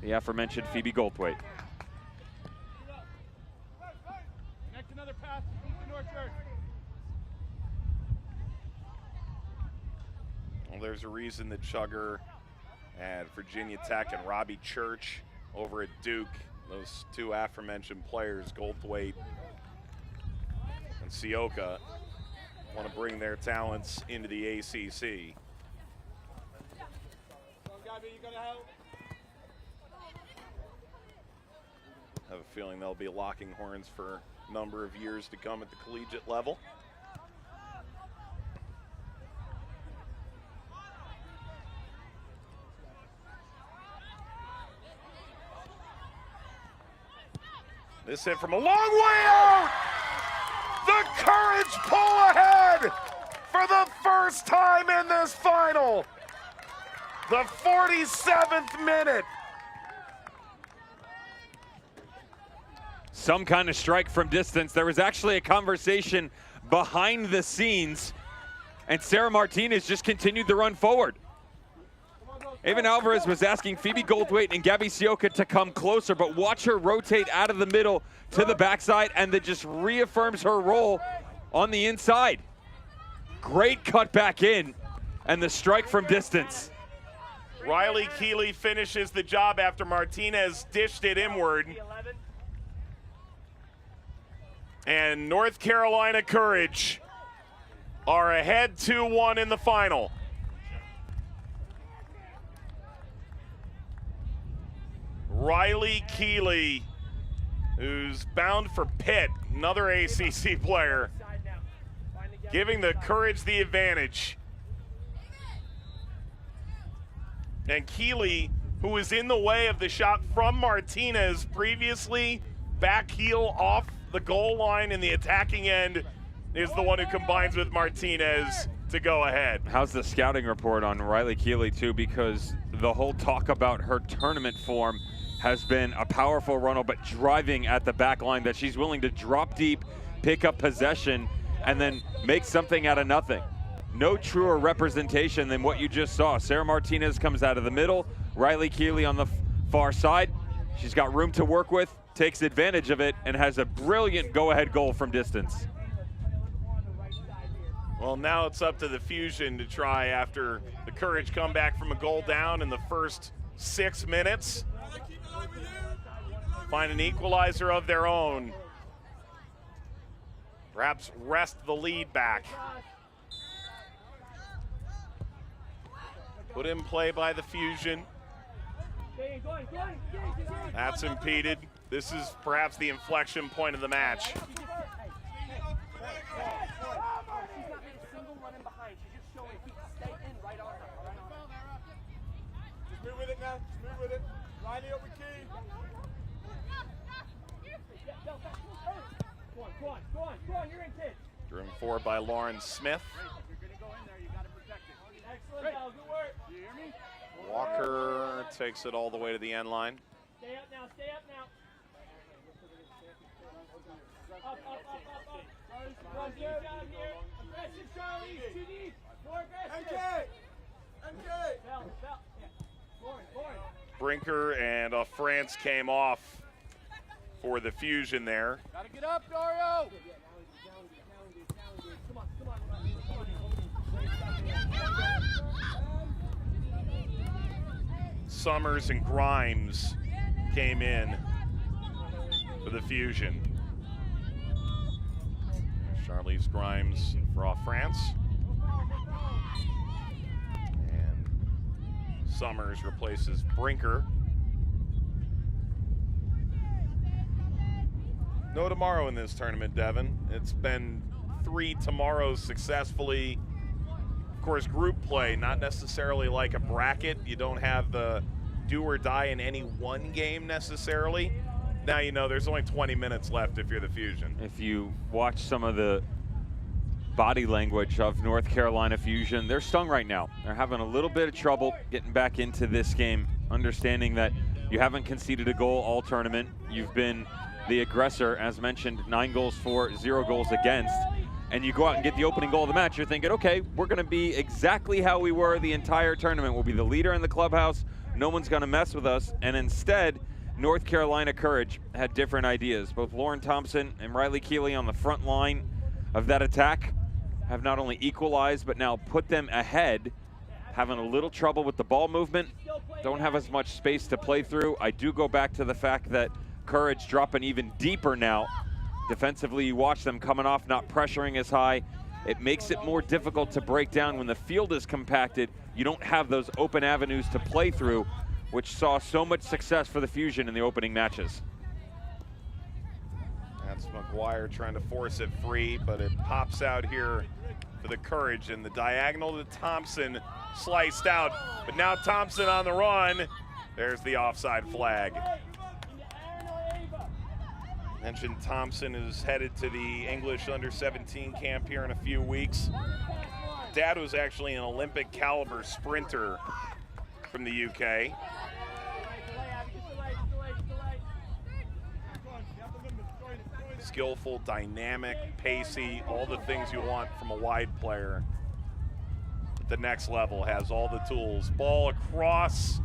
the aforementioned Phoebe Goldthwait. Well, there's a reason that Chugger and Virginia Tech and Robbie Church over at Duke, those two aforementioned players, Goldthwait and Sioka, want to bring their talents into the ACC. I have a feeling they'll be locking horns for a number of years to come at the collegiate level. This hit from a long way out! The Courage pull ahead for the first time in this final! The 47th minute. Some kind of strike from distance. There was actually a conversation behind the scenes, and Sarah Martinez just continued to run forward. Evan Alvarez was asking Phoebe Goldthwait and Gabby Sioka to come closer, but watch her rotate out of the middle to the backside, and that just reaffirms her role on the inside. Great cut back in, and the strike from distance. Riley Keeley finishes the job after Martinez dished it inward. And North Carolina Courage are ahead 2-1 in the final. Riley Keeley, who's bound for Pitt, another ACC player, giving the Courage the advantage. And Keeley, who was in the way of the shot from Martinez previously, back heel off the goal line in the attacking end, is the one who combines with Martinez to go ahead. How's the scouting report on Riley Keeley too? Because the whole talk about her tournament form has been a powerful run, but driving at the back line, that she's willing to drop deep, pick up possession, and then make something out of nothing. No truer representation than what you just saw. Sarah Martinez comes out of the middle, Riley Keeley on the far side. She's got room to work with, takes advantage of it, and has a brilliant go-ahead goal from distance. Well, now it's up to the Fusion to try, after the Courage come back from a goal down in the first 6 minutes, find an equalizer of their own. Perhaps wrest the lead back. Put in play by the Fusion. That's impeded. This is perhaps the inflection point of the match. Move with it now. Move with it. Riley up with Key. Go on. You're in, kid. Driven forward by Lauren Smith. Excellent, Bell. Good work. You hear me? Walker takes it all the way to the end line. Stay up now. Stay up now. Up. Run, good job here. Aggressive, Charlie. Too deep. More aggressive. Bell. Yeah. Forward. Brinker and France came off for the fusion there. Gotta get up, Dario. Summers and Grimes came in for the fusion. Charlize Grimes for France. And Summers replaces Brinker. No tomorrow in this tournament, Devin. It's been 3 tomorrows successfully. Of course, group play, not necessarily like a bracket. You don't have the do or die in any one game necessarily. Now you know there's only 20 minutes left if you're the Fusion. If you watch some of the body language of North Carolina Fusion, they're stung right now. They're having a little bit of trouble getting back into this game, understanding that you haven't conceded a goal all tournament. You've been the aggressor, as mentioned, 9 goals for, 0 goals against. And you go out and get the opening goal of the match, you're thinking, okay, we're going to be exactly how we were the entire tournament. We'll be the leader in the clubhouse. No one's going to mess with us. And instead, North Carolina Courage had different ideas. Both Lauren Thompson and Riley Keeley on the front line of that attack have not only equalized, but now put them ahead, having a little trouble with the ball movement. Don't have as much space to play through. I do go back to the fact that Courage dropping even deeper now. Defensively, you watch them coming off, not pressuring as high. It makes it more difficult to break down when the field is compacted. You don't have those open avenues to play through, which saw so much success for the Fusion in the opening matches. That's McGuire trying to force it free, but it pops out here for the Courage, and the diagonal to Thompson sliced out. But now Thompson on the run. There's the offside flag. Mentioned Thompson is headed to the English under-17 camp here in a few weeks. Dad was actually an Olympic caliber sprinter from the UK. Skillful, dynamic, pacey, all the things you want from a wide player. At the next level, has all the tools. Ball across.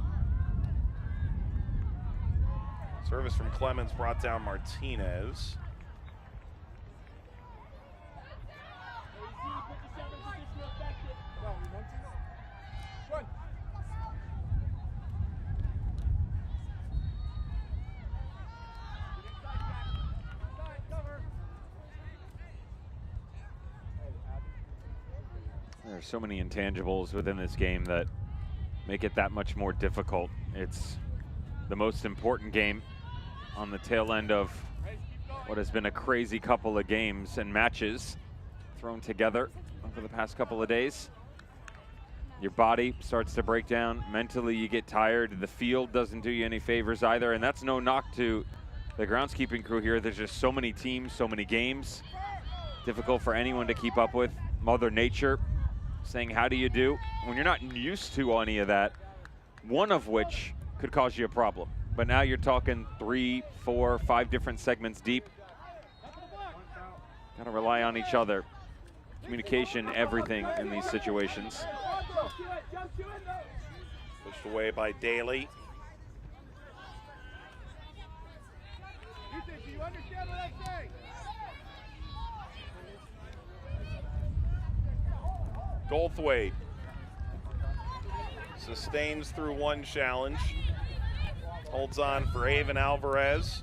Service from Clemens brought down Martinez. There are so many intangibles within this game that make it that much more difficult. It's the most important game on the tail end of what has been a crazy couple of games and matches thrown together over the past couple of days. Your body starts to break down. Mentally, you get tired. The field doesn't do you any favors either, and that's no knock to the groundskeeping crew here. There's just so many teams, so many games. Difficult for anyone to keep up with. Mother Nature saying, how do you do? When you're not used to any of that, one of which could cause you a problem. But now you're talking 3, 4, 5 different segments deep. Got to rely on each other. Communication, everything in these situations. Pushed away by Daly. Do you understand what I say? Goldthwaite sustains through one challenge. Holds on for Avon Alvarez.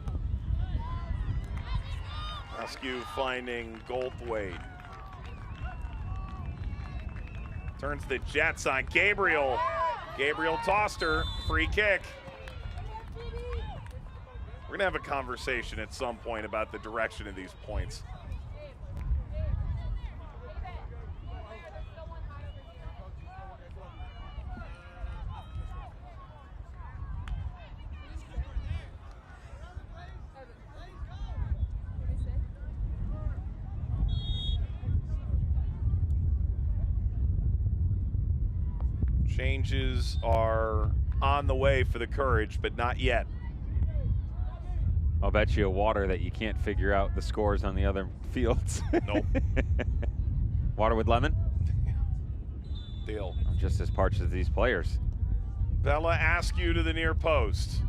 Askew finding Goldthwaite. Turns the Jets on Gabriel. Gabriel tossed her. Free kick. We're going to have a conversation at some point about the direction of these points. Changes are on the way for the Courage, but not yet. I'll bet you a water that you can't figure out the scores on the other fields. Nope. Water with lemon? Deal. I'm just as parched as these players. Bella Askew to the near post.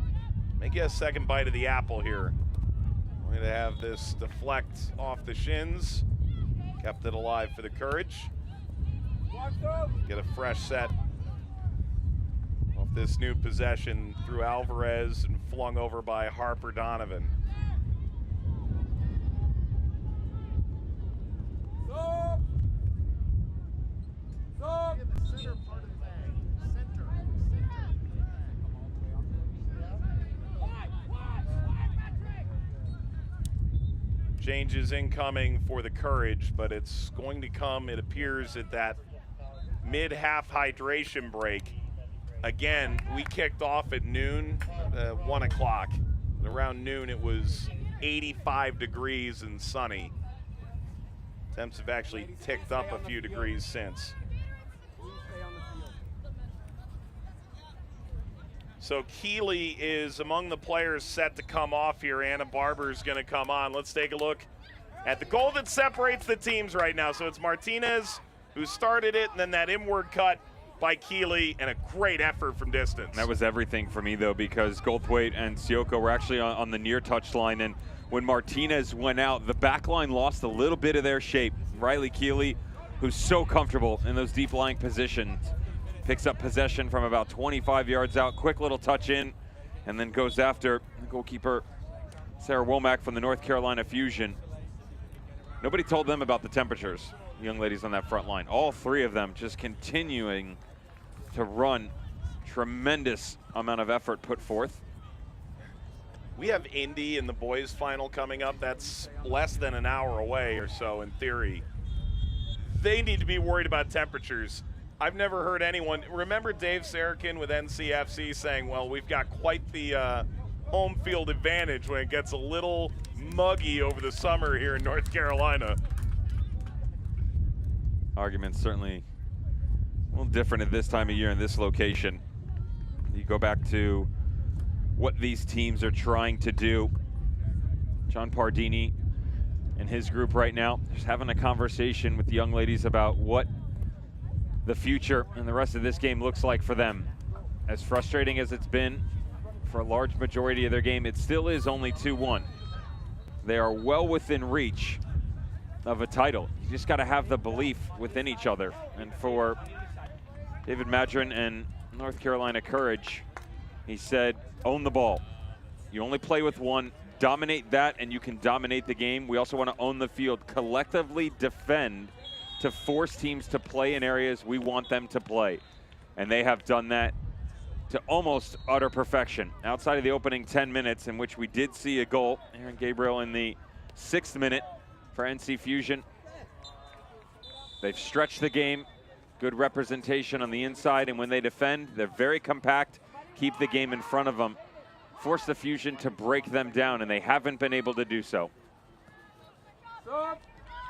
Make you a second bite of the apple here. Going to have this deflect off the shins. Kept it alive for the Courage. Get a fresh set off this new possession through Alvarez and flung over by Harper Donovan. Changes incoming for the Courage, but it's going to come, it appears, at that mid-half hydration break. Again, we kicked off at noon, 1 o'clock. Around noon, it was 85 degrees and sunny. Temps have actually ticked up a few degrees since. So Keeley is among the players set to come off here. Anna Barber's going to come on. Let's take a look at the goal that separates the teams right now. So it's Martinez who started it, and then that inward cut by Keeley, and a great effort from distance. That was everything for me, though, because Goldthwait and Sioko were actually on the near touch line, and when Martinez went out, the back line lost a little bit of their shape. Riley Keeley, who's so comfortable in those deep lying positions, picks up possession from about 25 yards out, quick little touch in, and then goes after goalkeeper Sarah Womack from the North Carolina Fusion. Nobody told them about the temperatures, young ladies on that front line. All three of them just continuing to run. Tremendous amount of effort put forth. We have Indy in the boys final coming up. That's less than an hour away or so in theory. They need to be worried about temperatures. I've never heard anyone, remember Dave Sarakin with NCFC saying, well, we've got quite the home field advantage when it gets a little muggy over the summer here in North Carolina. Argument's certainly a little different at this time of year in this location. You go back to what these teams are trying to do. John Pardini and his group right now just having a conversation with the young ladies about what the future and the rest of this game looks like for them. As frustrating as it's been for a large majority of their game, it still is only 2-1. They are well within reach of a title. You just got to have the belief within each other. And for David Madron and North Carolina Courage, he said, own the ball. You only play with one, dominate that, and you can dominate the game. We also want to own the field, collectively defend to force teams to play in areas we want them to play. And they have done that to almost utter perfection. Outside of the opening 10 minutes, in which we did see a goal, Aaron Gabriel in the 6th minute for NC Fusion. They've stretched the game, good representation on the inside, and when they defend, they're very compact, keep the game in front of them, force the Fusion to break them down, and they haven't been able to do so.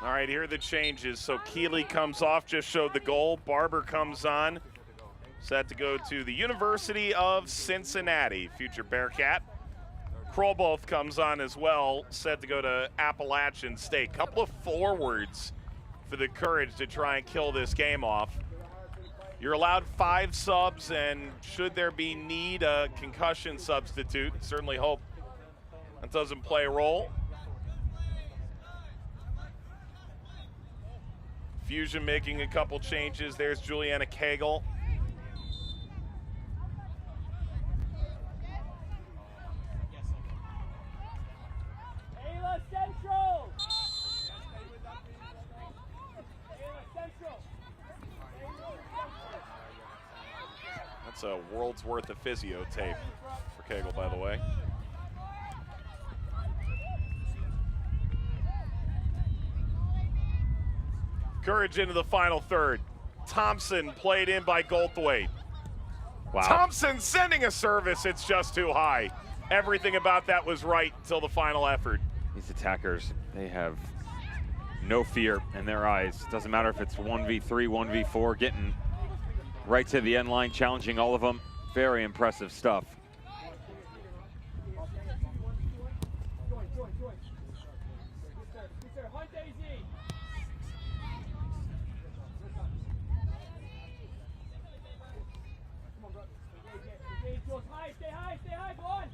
All right, here are the changes. So Keeley comes off, just showed the goal. Barber comes on, set to go to the University of Cincinnati, future Bearcat. Krolboth comes on as well, set to go to Appalachian State. Couple of forwards for the Courage to try and kill this game off. You're allowed 5 subs, and should there be need, a concussion substitute. Certainly hope that doesn't play a role. Fusion making a couple changes. There's Juliana Cagle. Ayla Central! Ayla Central! That's a world's worth of physio tape for Cagle, by the way. Courage into the final third. Thompson played in by Goldthwait. Wow. Thompson sending a service, it's just too high. Everything about that was right until the final effort. These attackers, they have no fear in their eyes. Doesn't matter if it's 1v3, 1v4, getting right to the end line, challenging all of them. Very impressive stuff. Stay high, go on!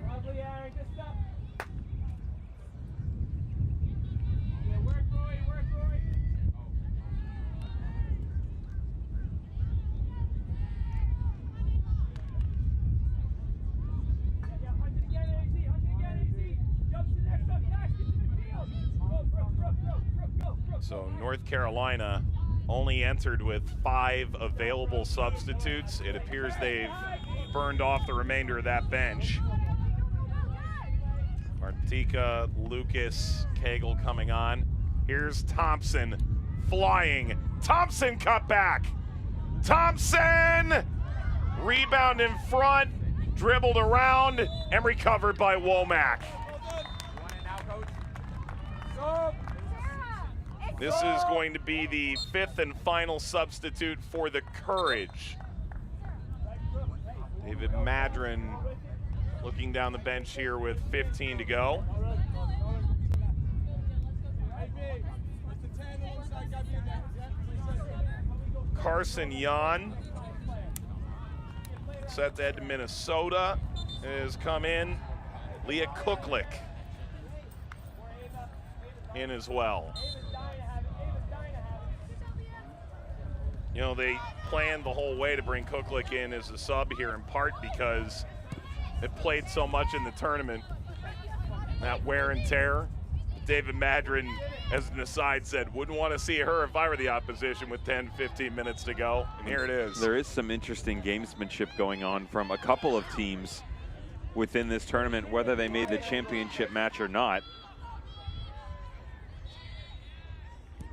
Lovely, Aaron, good stuff. Yeah, work, Roy. Yeah, hunt it again, AC. Jump to the next one, Dax, get to the field. Go. So North Carolina only entered with 5 available substitutes. It appears they've burned off the remainder of that bench. Martika, Lucas, Cagle coming on. Here's Thompson flying. Thompson cut back. Thompson! Rebound in front, dribbled around, and recovered by Womack. This is going to be the 5th and final substitute for the Courage. David Madron looking down the bench here with 15 to go. Carson Yan, set to head to Minnesota, has come in. Leah Cooklick in as well. You know, they planned the whole way to bring Cooklick in as a sub here, in part because it played so much in the tournament. That wear and tear. David Madron, as an aside, said, wouldn't want to see her if I were the opposition with 10, 15 minutes to go. And here it is. There is some interesting gamesmanship going on from a couple of teams within this tournament, whether they made the championship match or not.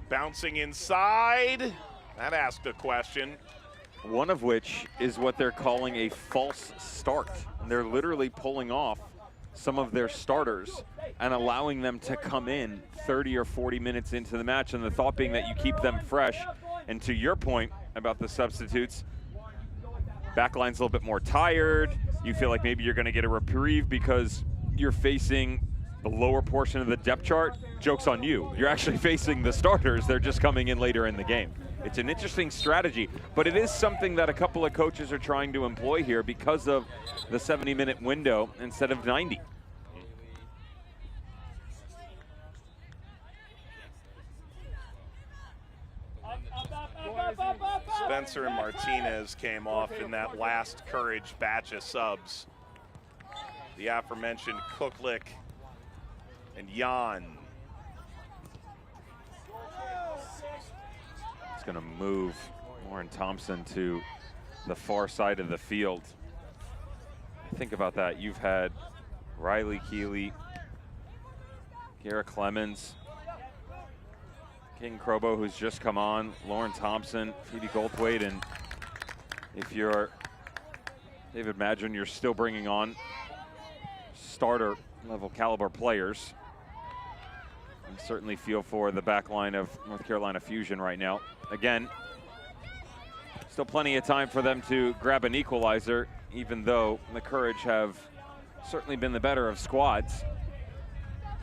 Bouncing inside. That asked a question. One of which is what they're calling a false start. And they're literally pulling off some of their starters and allowing them to come in 30 or 40 minutes into the match, and the thought being that you keep them fresh. And to your point about the substitutes, backline's a little bit more tired. You feel like maybe you're going to get a reprieve because you're facing the lower portion of the depth chart. Joke's on you. You're actually facing the starters. They're just coming in later in the game. It's an interesting strategy, but it is something that a couple of coaches are trying to employ here because of the 70-minute window instead of 90. Spencer and Martinez came off in that last Courage batch of subs. The aforementioned Cooklick and Jan. Going to move Lauren Thompson to the far side of the field. Think about that. You've had Riley Keeley, Garrett Clemens, King Crobo, who's just come on, Lauren Thompson, Phoebe Goldthwait, and if you're David Madron, you're still bringing on starter level caliber players. And certainly feel for the back line of North Carolina Fusion right now. Again, still plenty of time for them to grab an equalizer, even though the Courage have certainly been the better of squads.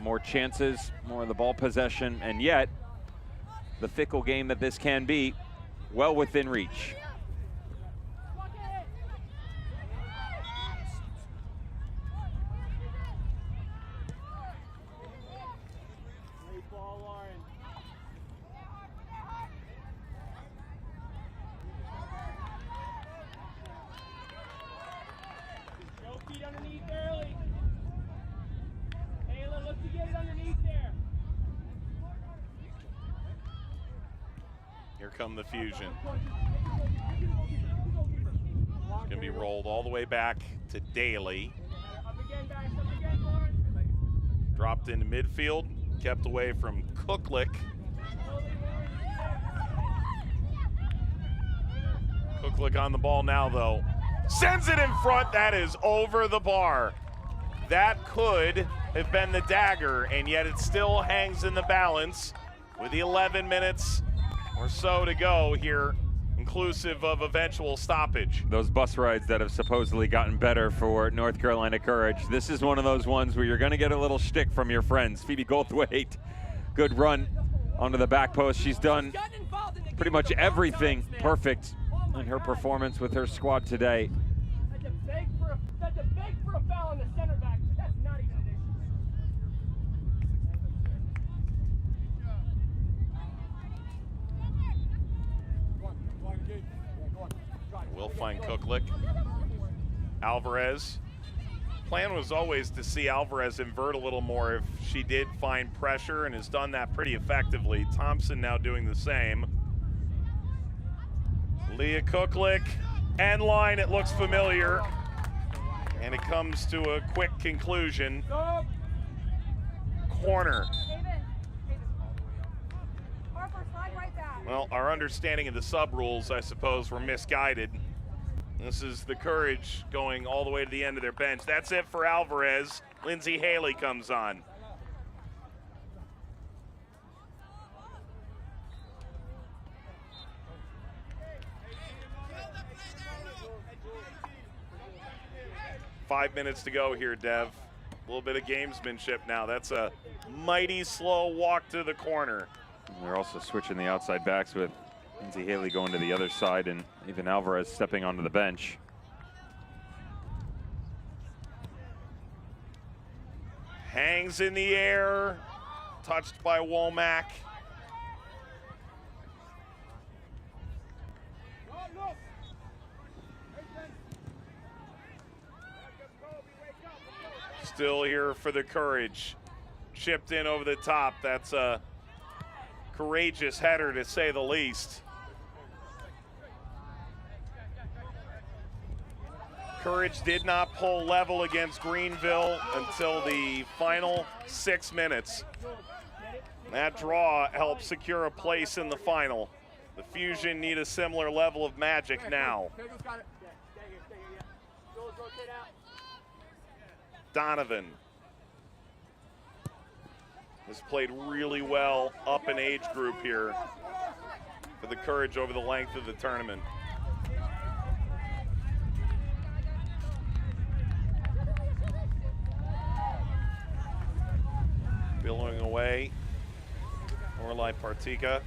More chances, more of the ball possession, and yet the fickle game that this can be, well within reach. Here come the Fusion. It's gonna be rolled all the way back to Daly. Dropped into midfield, kept away from Cooklick. Cooklick on the ball now though. Sends it in front, that is over the bar. That could have been the dagger, and yet it still hangs in the balance with the 11 minutes or so to go here, inclusive of eventual stoppage. Those bus rides that have supposedly gotten better for North Carolina Courage. This is one of those ones where you're going to get a little shtick from your friends. Phoebe Goldthwait, good run onto the back post. She's done pretty much everything perfect in her performance with her squad today. That's a beg for a foul on the center back. That's not even an issue. We'll find Cooklick. Alvarez. Plan was always to see Alvarez invert a little more if she did find pressure, and has done that pretty effectively. Thompson now doing the same. Leah Cooklick, end line, it looks familiar. And it comes to a quick conclusion. Corner. Well, our understanding of the sub rules, I suppose, were misguided. This is the Courage going all the way to the end of their bench. That's it for Alvarez. Lindsay Haley comes on. Five minutes to go here, Dev. A little bit of gamesmanship now. That's a mighty slow walk to the corner. They're also switching the outside backs with Lindsay Haley going to the other side and even Alvarez stepping onto the bench. Hangs in the air, touched by Womack. Still here for the Courage. Chipped in over the top. That's a courageous header, to say the least. Courage did not pull level against Greenville until the final 6 minutes. That draw helped secure a place in the final. The Fusion need a similar level of magic now. Donovan has played really well up in age group here for the Courage over the length of the tournament. Billowing away, Orlai Partika.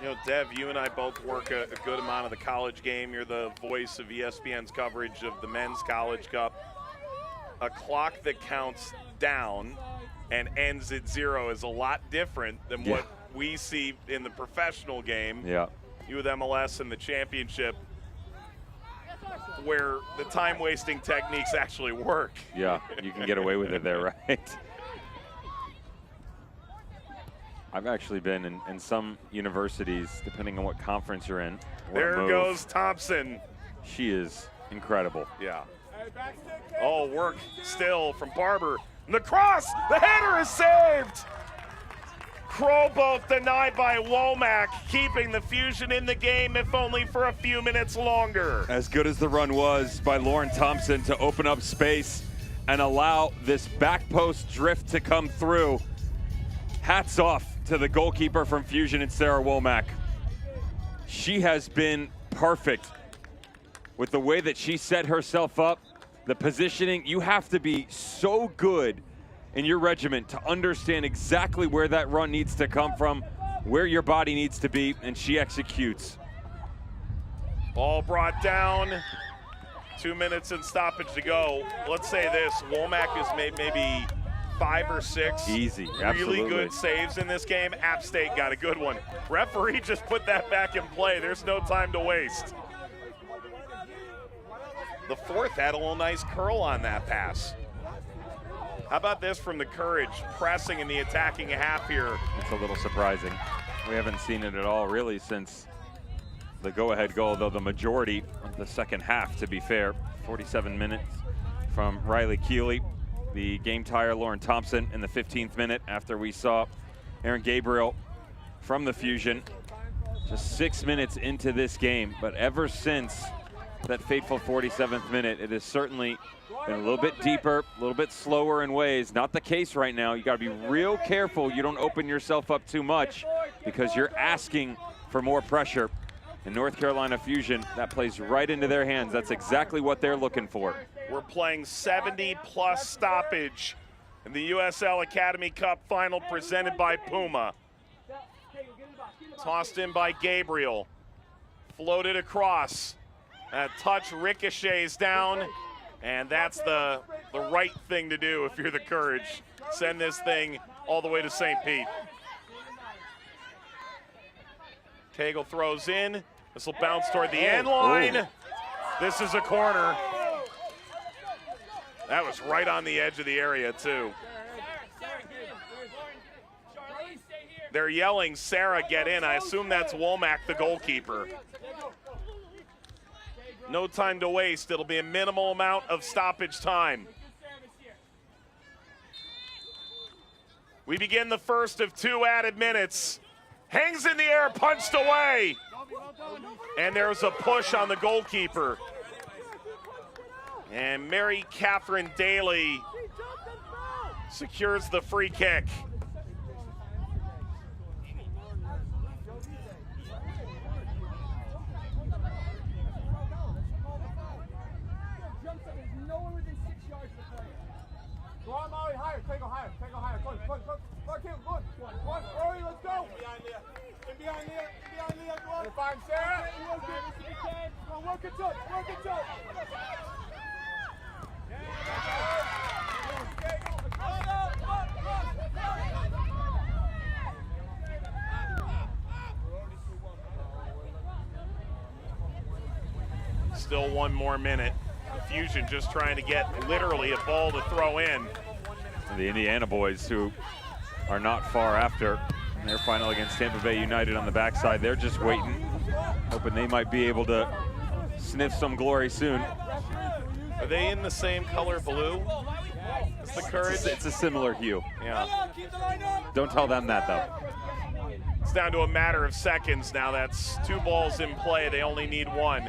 You know, Dev, you and I both work a good amount of the college game. You're the voice of ESPN's coverage of the Men's College Cup. A clock that counts down and ends at 0 is a lot different than what we see in the professional game. Yeah. You with MLS and the championship, where the time-wasting techniques actually work. Yeah, you can get away with it there, right? I've actually been in some universities, depending on what conference you're in. There goes Thompson. She is incredible. Yeah. Oh, work still from Barber. And the cross, the header is saved. Crow both denied by Womack, keeping the Fusion in the game, if only for a few minutes longer. As good as the run was by Lauren Thompson to open up space and allow this back post drift to come through, hats off to the goalkeeper from Fusion and Sarah Womack. She has been perfect with the way that she set herself up, the positioning. You have to be so good in your regiment to understand exactly where that run needs to come from, where your body needs to be, and she executes. Ball brought down. 2 minutes and stoppage to go. Let's say this, Womack has made maybe 5 or 6 easy, really good saves in this game. App State got a good one. Referee just put that back in play. There's no time to waste. The fourth had a little nice curl on that pass. How about this from the Courage, pressing in the attacking half here? It's a little surprising. We haven't seen it at all really since the go-ahead goal, though the majority of the second half, to be fair. 47 minutes from Riley Keeley. The game tire, Lauren Thompson, in the 15th minute after we saw Aaron Gabriel from the Fusion. Just 6 minutes into this game, but ever since that fateful 47th minute, it has certainly been a little bit deeper, a little bit slower in ways. Not the case right now. You got to be real careful you don't open yourself up too much, because you're asking for more pressure. And North Carolina Fusion, that plays right into their hands. That's exactly what they're looking for. We're playing 70-plus stoppage in the USL Academy Cup final presented by Puma. Tossed in by Gabriel. Floated across. That touch ricochets down, and that's the right thing to do if you're the Courage. Send this thing all the way to St. Pete. Cagle throws in. This will bounce toward the end line. This is a corner. That was right on the edge of the area, too. They're yelling, Sarah, get in. I assume that's Womack, the goalkeeper. No time to waste. It'll be a minimal amount of stoppage time. We begin the first of 2 added minutes. Hangs in the air, punched away. And there's a push on the goalkeeper. And Mary Catherine Daly secures the free kick. Go on, Maui, higher, take go higher, take go higher. Go, let's go. Behind Leah, go on. Find Sarah. Come on, work it up, work it up. Still 1 more minute. Fusion just trying to get literally a ball to throw in. The Indiana boys, who are not far after their final against Tampa Bay United on the backside, they're just waiting, hoping they might be able to sniff some glory soon. Are they in the same color blue as the Courage? It's a similar hue. Yeah. Don't tell them that, though. It's down to a matter of seconds now. That's 2 balls in play. They only need 1.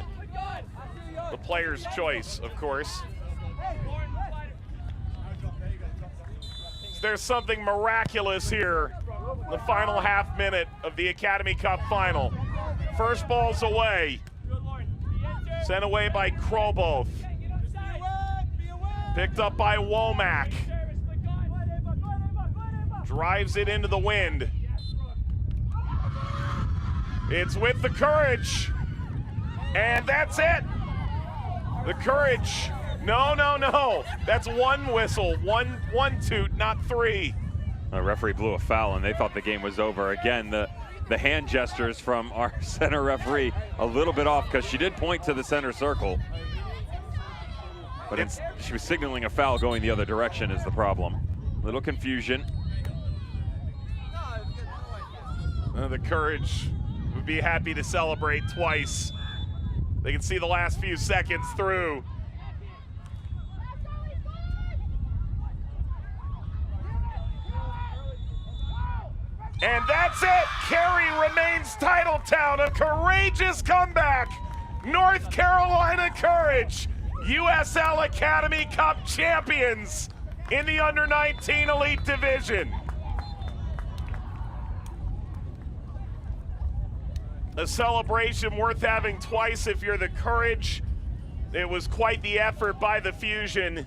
The player's choice, of course. There's something miraculous here. The final half minute of the Academy Cup final. First ball's away. Sent away by Kroboth. Picked up by Womack. Drives it into the wind. It's with the Courage. And that's it. The Courage. No. That's 1 whistle. One toot, not 3. The referee blew a foul, and they thought the game was over. Again, the hand gestures from our center referee a little bit off, because she did point to the center circle. But she was signaling a foul going the other direction is the problem. Little confusion. The Courage would be happy to celebrate twice. They can see the last few seconds through. And that's it. Cary remains title town. A courageous comeback. North Carolina Courage, USL Academy Cup champions in the under-19 Elite Division. A celebration worth having twice if you're the Courage. It was quite the effort by the Fusion.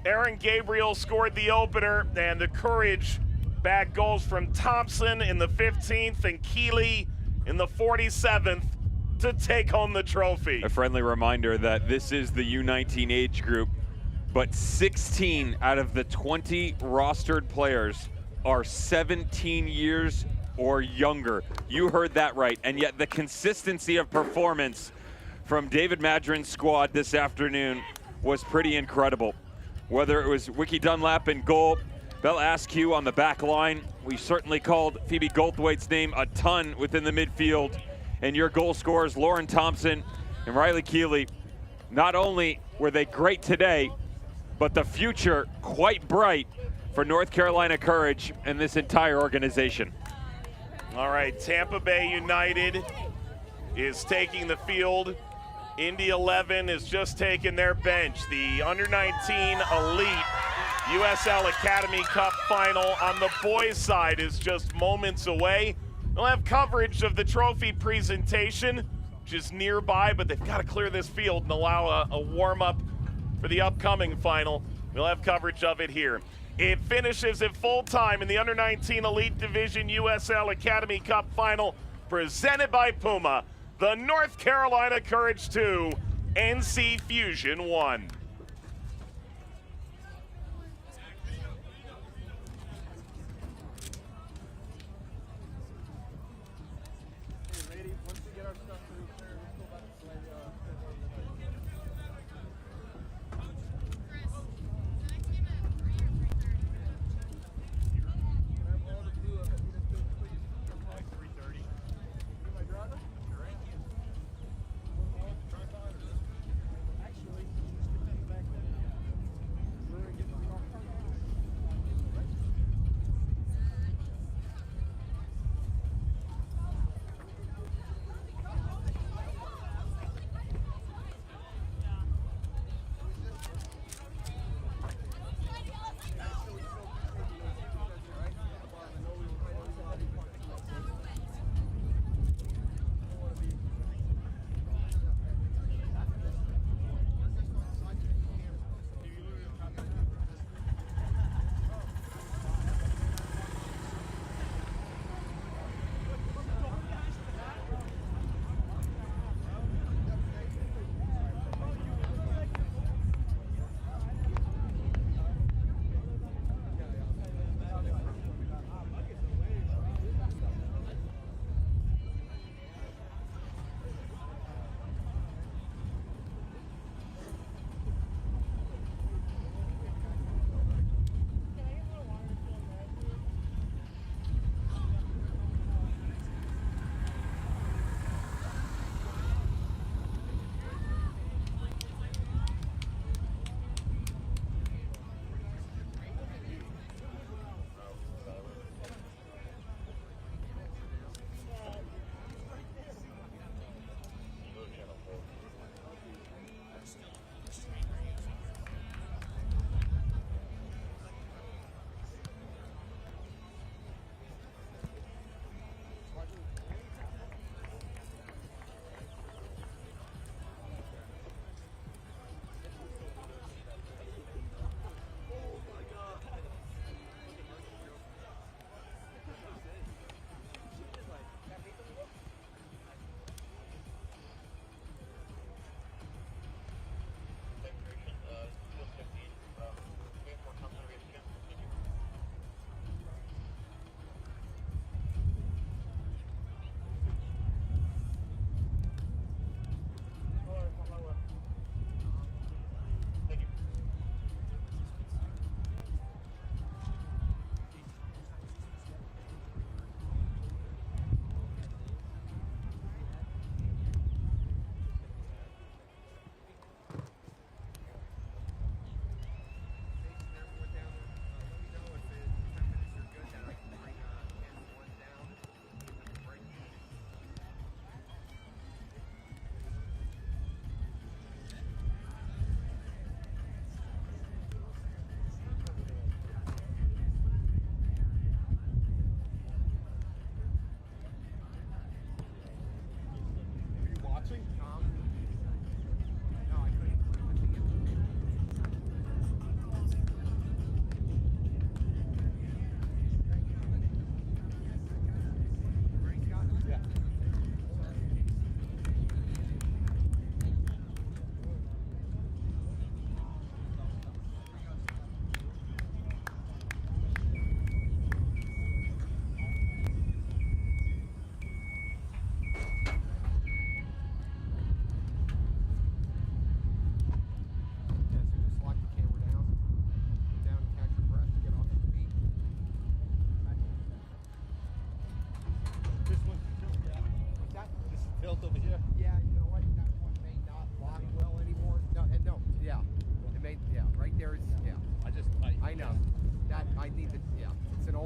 Aaron Gabriel scored the opener, and the Courage bagged goals from Thompson in the 15th and Keeley in the 47th to take home the trophy. A friendly reminder that this is the U19 age group, but 16 out of the 20 rostered players are 17 years or younger. You heard that right, and yet the consistency of performance from David Madron's squad this afternoon was pretty incredible. Whether it was Wiki Dunlap in goal, Bella Askew on the back line, we certainly called Phoebe Goldthwaite's name a ton within the midfield, and your goal scorers, Lauren Thompson and Riley Keeley, not only were they great today, but the future quite bright for North Carolina Courage and this entire organization. All right, Tampa Bay United is taking the field. Indy 11 is just taking their bench. The under-19 Elite USL Academy Cup final on the boys' side is just moments away. They'll have coverage of the trophy presentation, which is nearby, but they've got to clear this field and allow a warm-up for the upcoming final. We'll have coverage of it here. It finishes at full time in the under-19 Elite Division USL Academy Cup final, presented by Puma. The North Carolina Courage 2, NC Fusion 1.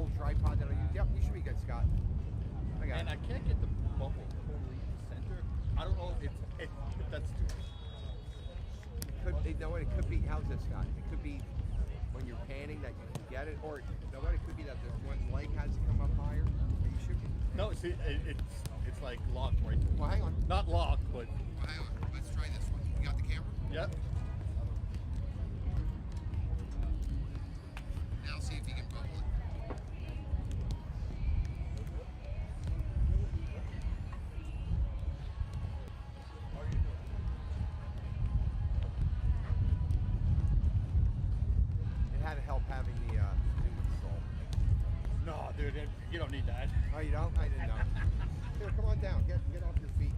little tripod that I use. Yep, you should be good, Scott. I got And it. I can't get the bubble totally in the center. I don't know if that's too. You know what? It could be. How's this, Scott? It could be when you're panning that you can get it, or you know what? It could be that the one leg has to come up higher. And you should be. No, see, it's like locked right. Well, hang on. Not locked, but Well, hang on. Let's try this one. You got the camera? yep. Now see if you can bubble it. It had to help having the Zoom installed. No, dude, you don't need that. Oh, you don't? I didn't know. Here, come on down. Get off your feet.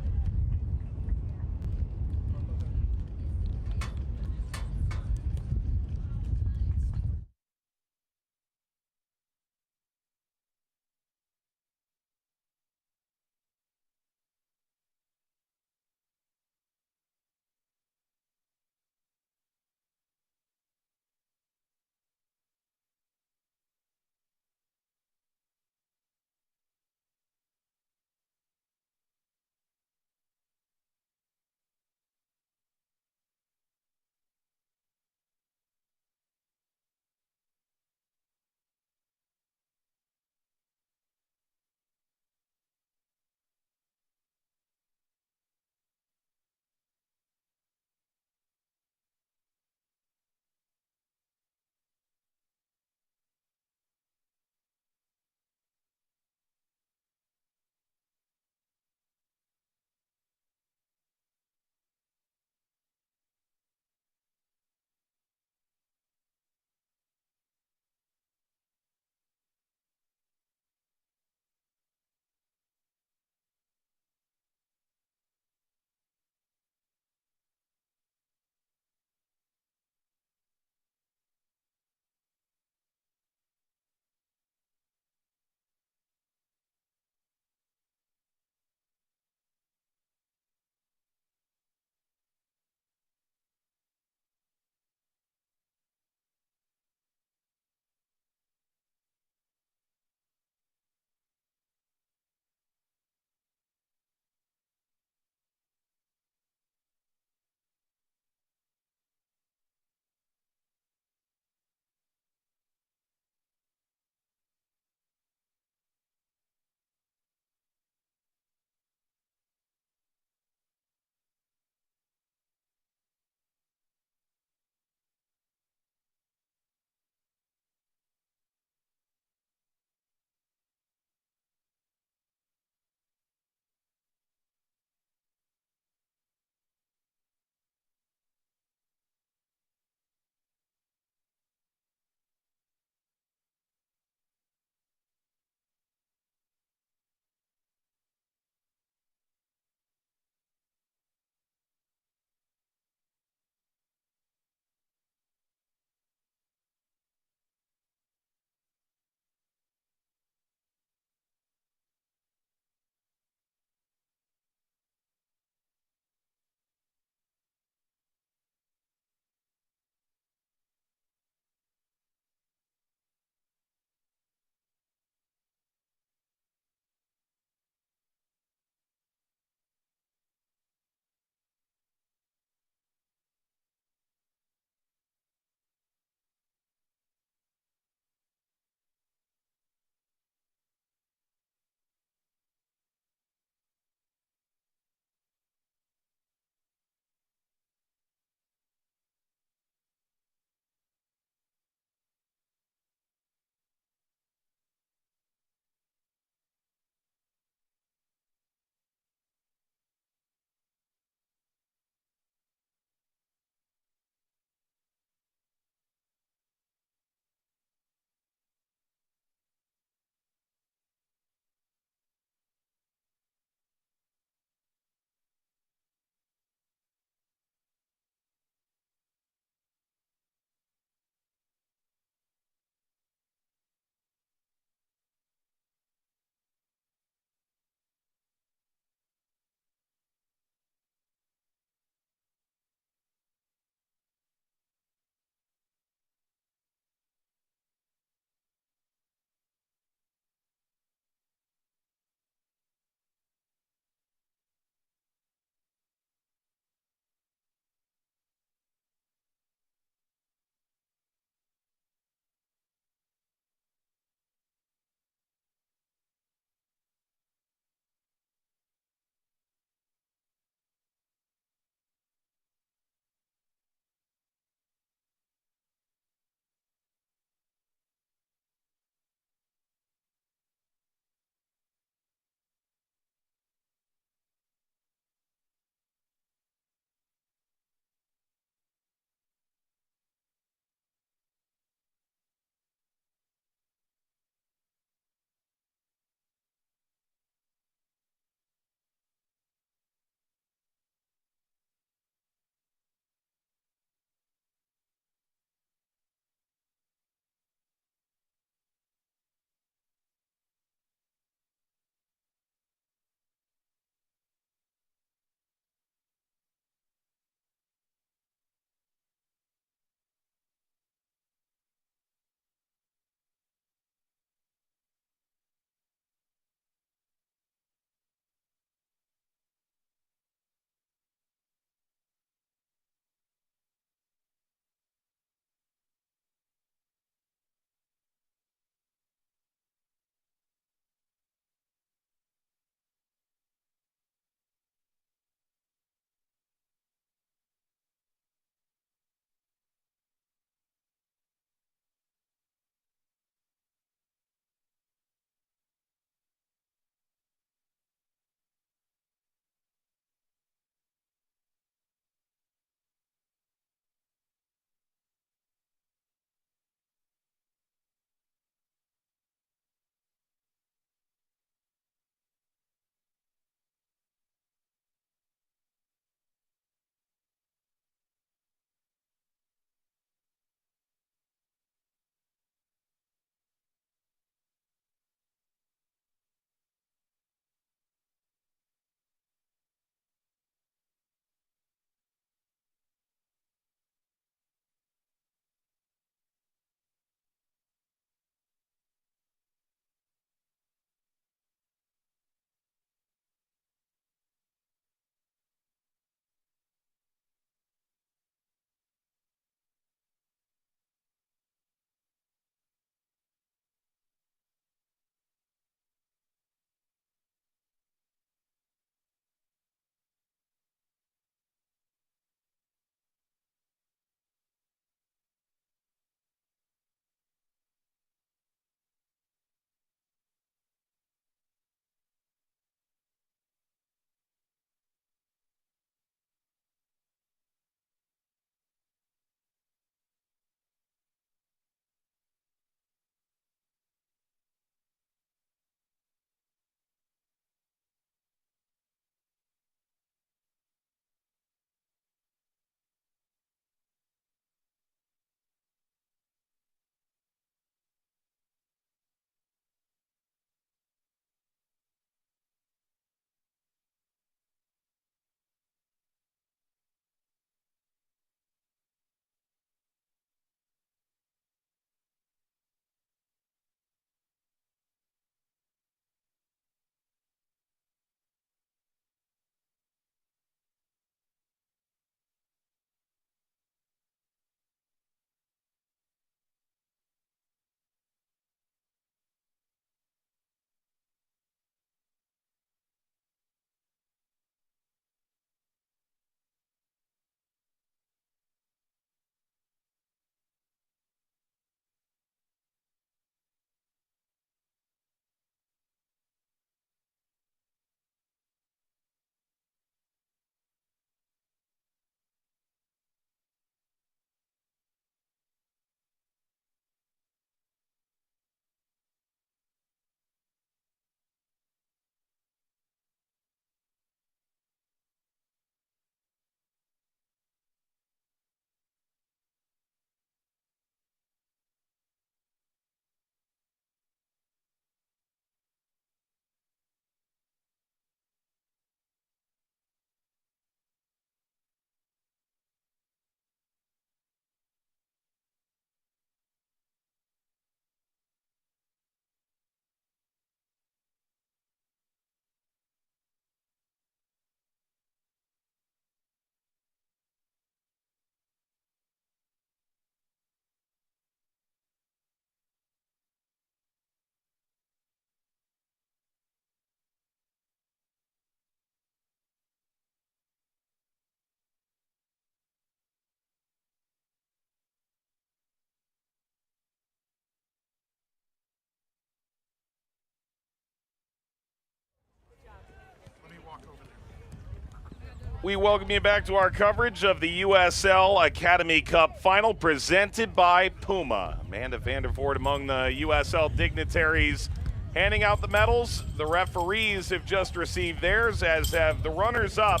We welcome you back to our coverage of the USL Academy Cup final presented by Puma. Amanda Vandervoort among the USL dignitaries handing out the medals. The referees have just received theirs, as have the runners-up,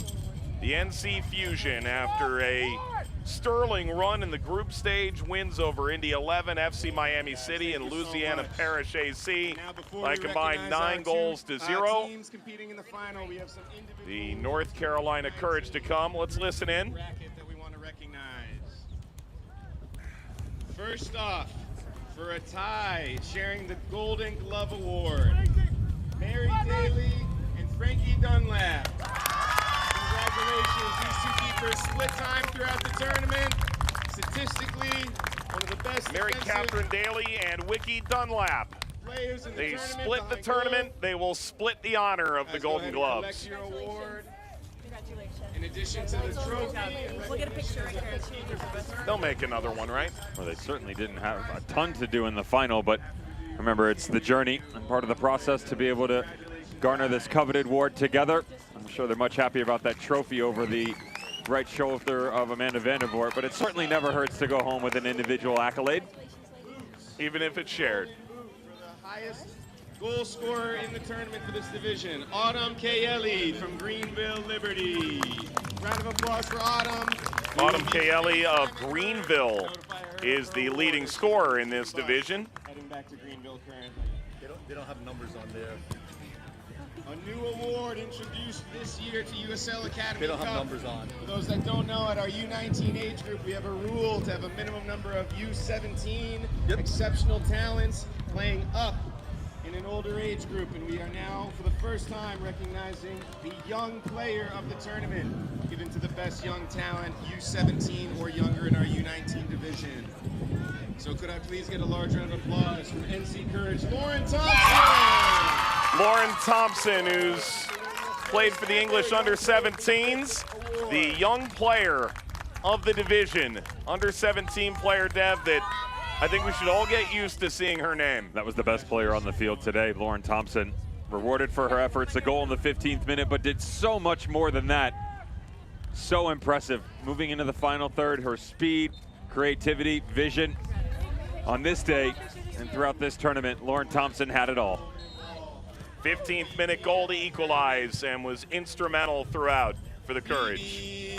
the NC Fusion, after a sterling run in the group stage, wins over Indy 11, FC Miami City, and Louisiana Parish AC by a combined 9-0. Teams competing in the final. We have some The North Carolina Courage to come. Let's listen in. bracket that we want to recognize. First off, for a tie, sharing the Golden Glove Award, Mary Daly and Frankie Dunlap. Congratulations, these two keepers split time throughout the tournament. Statistically, one of the best Mary defensive Catherine Daly and Wiki Dunlap. players in the They tournament. split the behind tournament. goal. They will split the honor of the Guys, go Golden ahead and collect Gloves. your award. Congratulations. In addition to the trophy, We'll get a picture right here. They'll make another one, right? Well, they certainly didn't have a ton to do in the final, but remember, it's the journey and part of the process to be able to garner this coveted award together. I'm sure they're much happy about that trophy over the right shoulder of Amanda Vandervoort, but it certainly never hurts to go home with an individual accolade. Even if it's shared. for the highest goal scorer in the tournament for this division, Autumn Kaeli from Greenville Liberty. Round of applause for Autumn. Autumn Kaeli of Greenville is the leading scorer in this division. Heading back to Greenville currently. They don't have numbers on there. A new award introduced this year to USL Academy They don't Cup. have numbers on. For those that don't know, at our U19 age group, we have a rule to have a minimum number of U17 exceptional talents playing up in an older age group, and we are now, for the first time, recognizing the young player of the tournament, given to the best young talent, U17 or younger in our U19 division. So could I please get a large round of applause from NC Courage, Lauren Thompson! Lauren Thompson, who's played for the English under-17s, the young player of the division, under-17 player, Dev, that I think we should all get used to seeing her name. That was the best player on the field today, Lauren Thompson. Rewarded for her efforts, a goal in the 15th minute, but did so much more than that. So impressive. Moving into the final third, her speed, creativity, vision. On this day and throughout this tournament, Lauren Thompson had it all. 15th minute goal to equalize and was instrumental throughout for the Courage.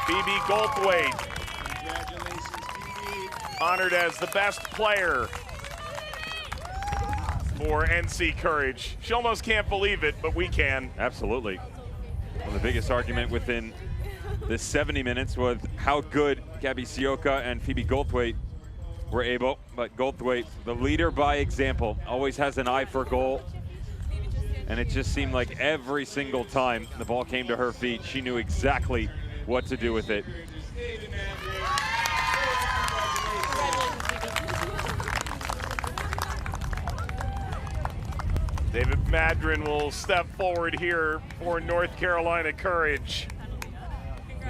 Phoebe Goldthwaite. Congratulations, Phoebe. Honored as the best player for NC Courage. She almost can't believe it, but we can. Absolutely. Well, the biggest argument within this 70 minutes was how good Gabby Sioka and Phoebe Goldthwaite were able, but Goldthwaite, the leader by example, always has an eye for goal. And it just seemed like every single time the ball came to her feet, she knew exactly what to do with it. David Madron will step forward here for North Carolina Courage.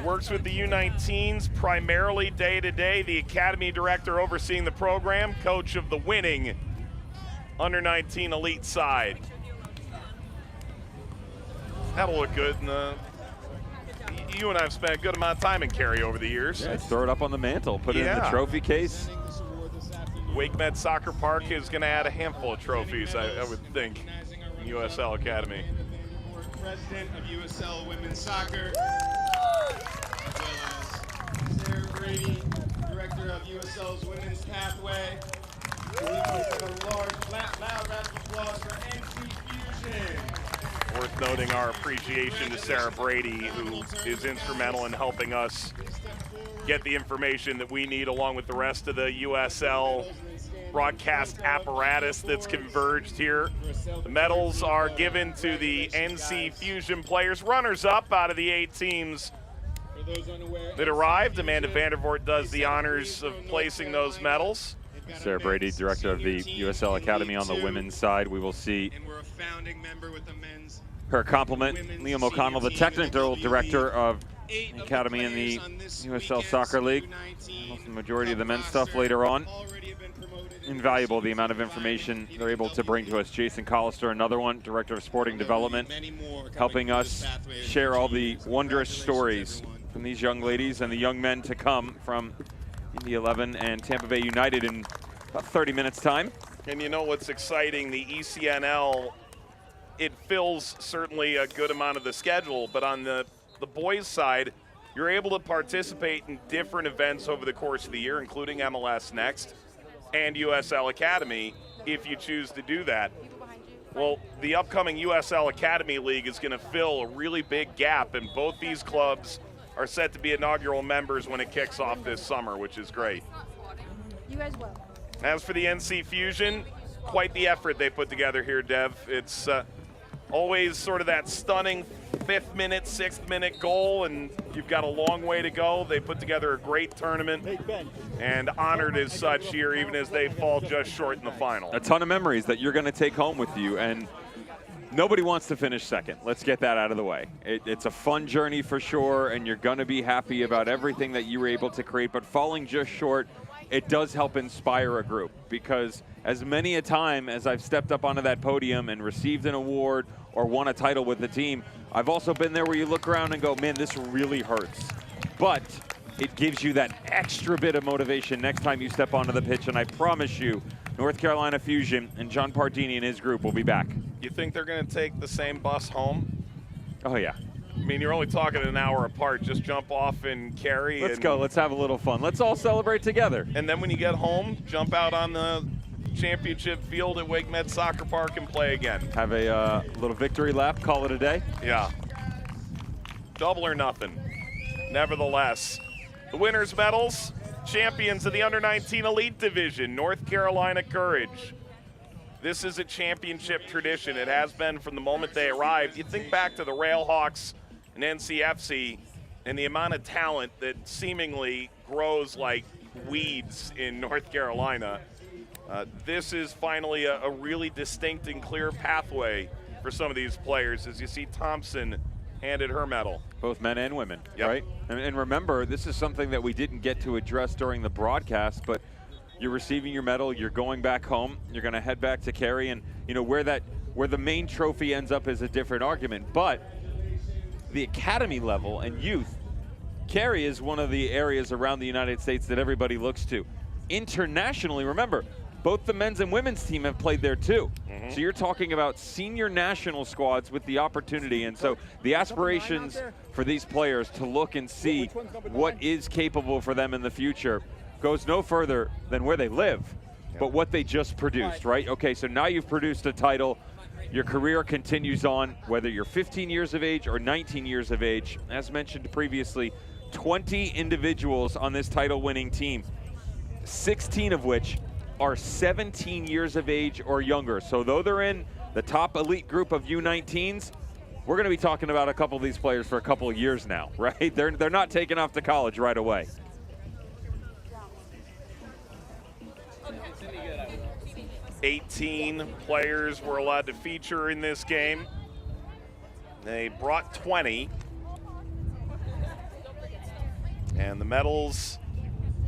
Works with the U19s primarily day-to-day. The academy director overseeing the program, coach of the winning under-19 elite side. That'll look good. You and I have spent a good amount of time in Cary over the years. Yeah, throw it up on the mantle, put it in the trophy case. WakeMed Soccer Park is going to add a handful of trophies, I would think, in USL Academy. President of USL Women's Soccer, as well as Sarah Brady, Director of USL's Women's Pathway. Please have a large, loud round of applause for NC Fusion. Worth noting our appreciation to Sarah Brady, who is instrumental in helping us get the information that we need, along with the rest of the USL broadcast apparatus that's converged here. The medals are given to the NC Fusion players, runners-up out of the 8 teams that arrived. Amanda Vandervoort does the honors of placing those medals. Sarah Brady, director of the USL Academy on the women's side. We will see her compliment. Liam O'Connell, the technical director of Academy in the USL Soccer League. The majority of the men's stuff later on. Invaluable, the amount of information they're able to bring to us. Jason Collister, another one, Director of Sporting Development, helping us share all the wondrous stories from these young ladies and the young men to come from Indy 11 and Tampa Bay United in about 30 minutes time. And you know what's exciting, the ECNL, it fills certainly a good amount of the schedule, but on the boys side, you're able to participate in different events over the course of the year, including MLS Next and USL Academy, if you choose to do that. Well, the upcoming USL Academy League is going to fill a really big gap, and both these clubs are set to be inaugural members when it kicks off this summer, which is great. You as well. As for the NC Fusion, quite the effort they put together here, Dev. It's always sort of that stunning 5th minute, 6th minute goal, and you've got a long way to go. They put together a great tournament and honored as such here, even as they fall just short in the final. A ton of memories that you're going to take home with you, and nobody wants to finish second. Let's get that out of the way. It's a fun journey for sure, and you're going to be happy about everything that you were able to create, but falling just short, it does help inspire a group, because as many a time as I've stepped up onto that podium and received an award or won a title with the team, I've also been there where you look around and go, man, this really hurts. But it gives you that extra bit of motivation next time you step onto the pitch, and I promise you, North Carolina Fusion and John Pardini and his group will be back. You think they're going to take the same bus home? Oh, yeah. I mean, you're only talking an hour apart. Just jump off and carry. Let's go. Let's have a little fun. Let's all celebrate together. And then when you get home, jump out on the championship field at Wake Med Soccer Park and play again. Have a little victory lap, call it a day. Yeah. Double or nothing. Nevertheless, the winners' medals, champions of the Under-19 Elite Division, North Carolina Courage. This is a championship tradition. It has been from the moment they arrived. You think back to the Railhawks and NCFC and the amount of talent that seemingly grows like weeds in North Carolina. This is finally a really distinct and clear pathway for some of these players, as you see Thompson handed her medal. Both men and women, yep. Right? And remember, this is something that we didn't get to address during the broadcast, but you're receiving your medal, you're going back home, you're going to head back to Cary, and you know where the main trophy ends up is a different argument, but the academy level and youth, Cary is one of the areas around the United States that everybody looks to. Internationally, remember, both the men's and women's team have played there too. Mm-hmm. So you're talking about senior national squads with the opportunity, and so the aspirations for these players to look and see what is capable for them in the future goes no further than where they live, but what they just produced, right? Okay, so now you've produced a title. Your career continues on, whether you're 15 years of age or 19 years of age. As mentioned previously, 20 individuals on this title-winning team, 16 of which are 17 years of age or younger. So though they're in the top elite group of U19s, we're going to be talking about a couple of these players for a couple of years now, right? They're not taking off to college right away. $18 players were allowed to feature in this game. They brought 20. And the medals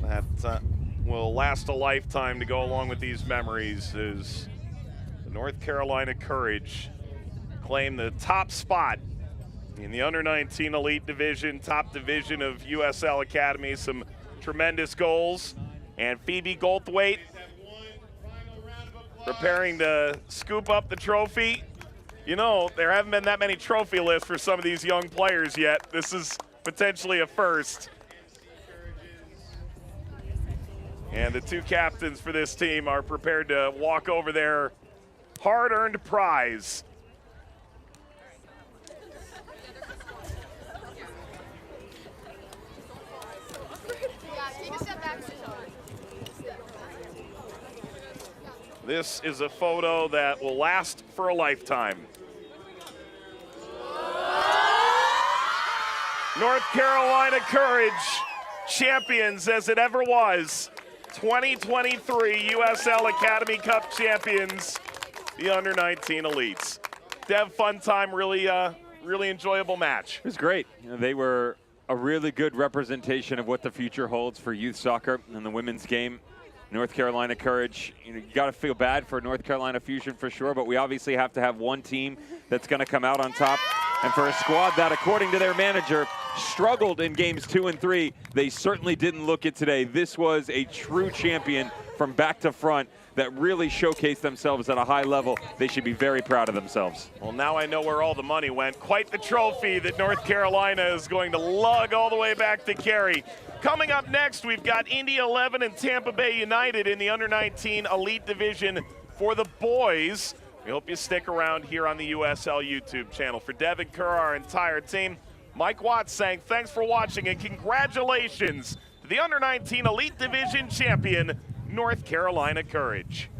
that will last a lifetime to go along with these memories is the North Carolina Courage claim the top spot in the Under-19 Elite Division, top division of USL Academy. Some tremendous goals. And Phoebe Goldthwaite preparing to scoop up the trophy. You know, there haven't been that many trophy lists for some of these young players yet. This is potentially a first. And the two captains for this team are prepared to walk over their hard-earned prize. This is a photo that will last for a lifetime. North Carolina Courage, champions as it ever was. 2023 USL Academy Cup champions, the Under-19 Elites. Dev, fun time, really enjoyable match. It was great. You know, they were a really good representation of what the future holds for youth soccer and the women's game. North Carolina Courage, you got to feel bad for North Carolina Fusion for sure, but we obviously have to have one team that's going to come out on top. And for a squad that, according to their manager, struggled in games 2 and 3, they certainly didn't look it today. This was a true champion from back to front that really showcased themselves at a high level. They should be very proud of themselves. Well, now I know where all the money went. Quite the trophy that North Carolina is going to lug all the way back to Cary. Coming up next, we've got Indy 11 and Tampa Bay United in the Under-19 Elite Division for the boys. We hope you stick around here on the USL YouTube channel. For Devin Kerr, our entire team, Mike Watts saying thanks for watching and congratulations to the Under-19 Elite Division champion, North Carolina Courage.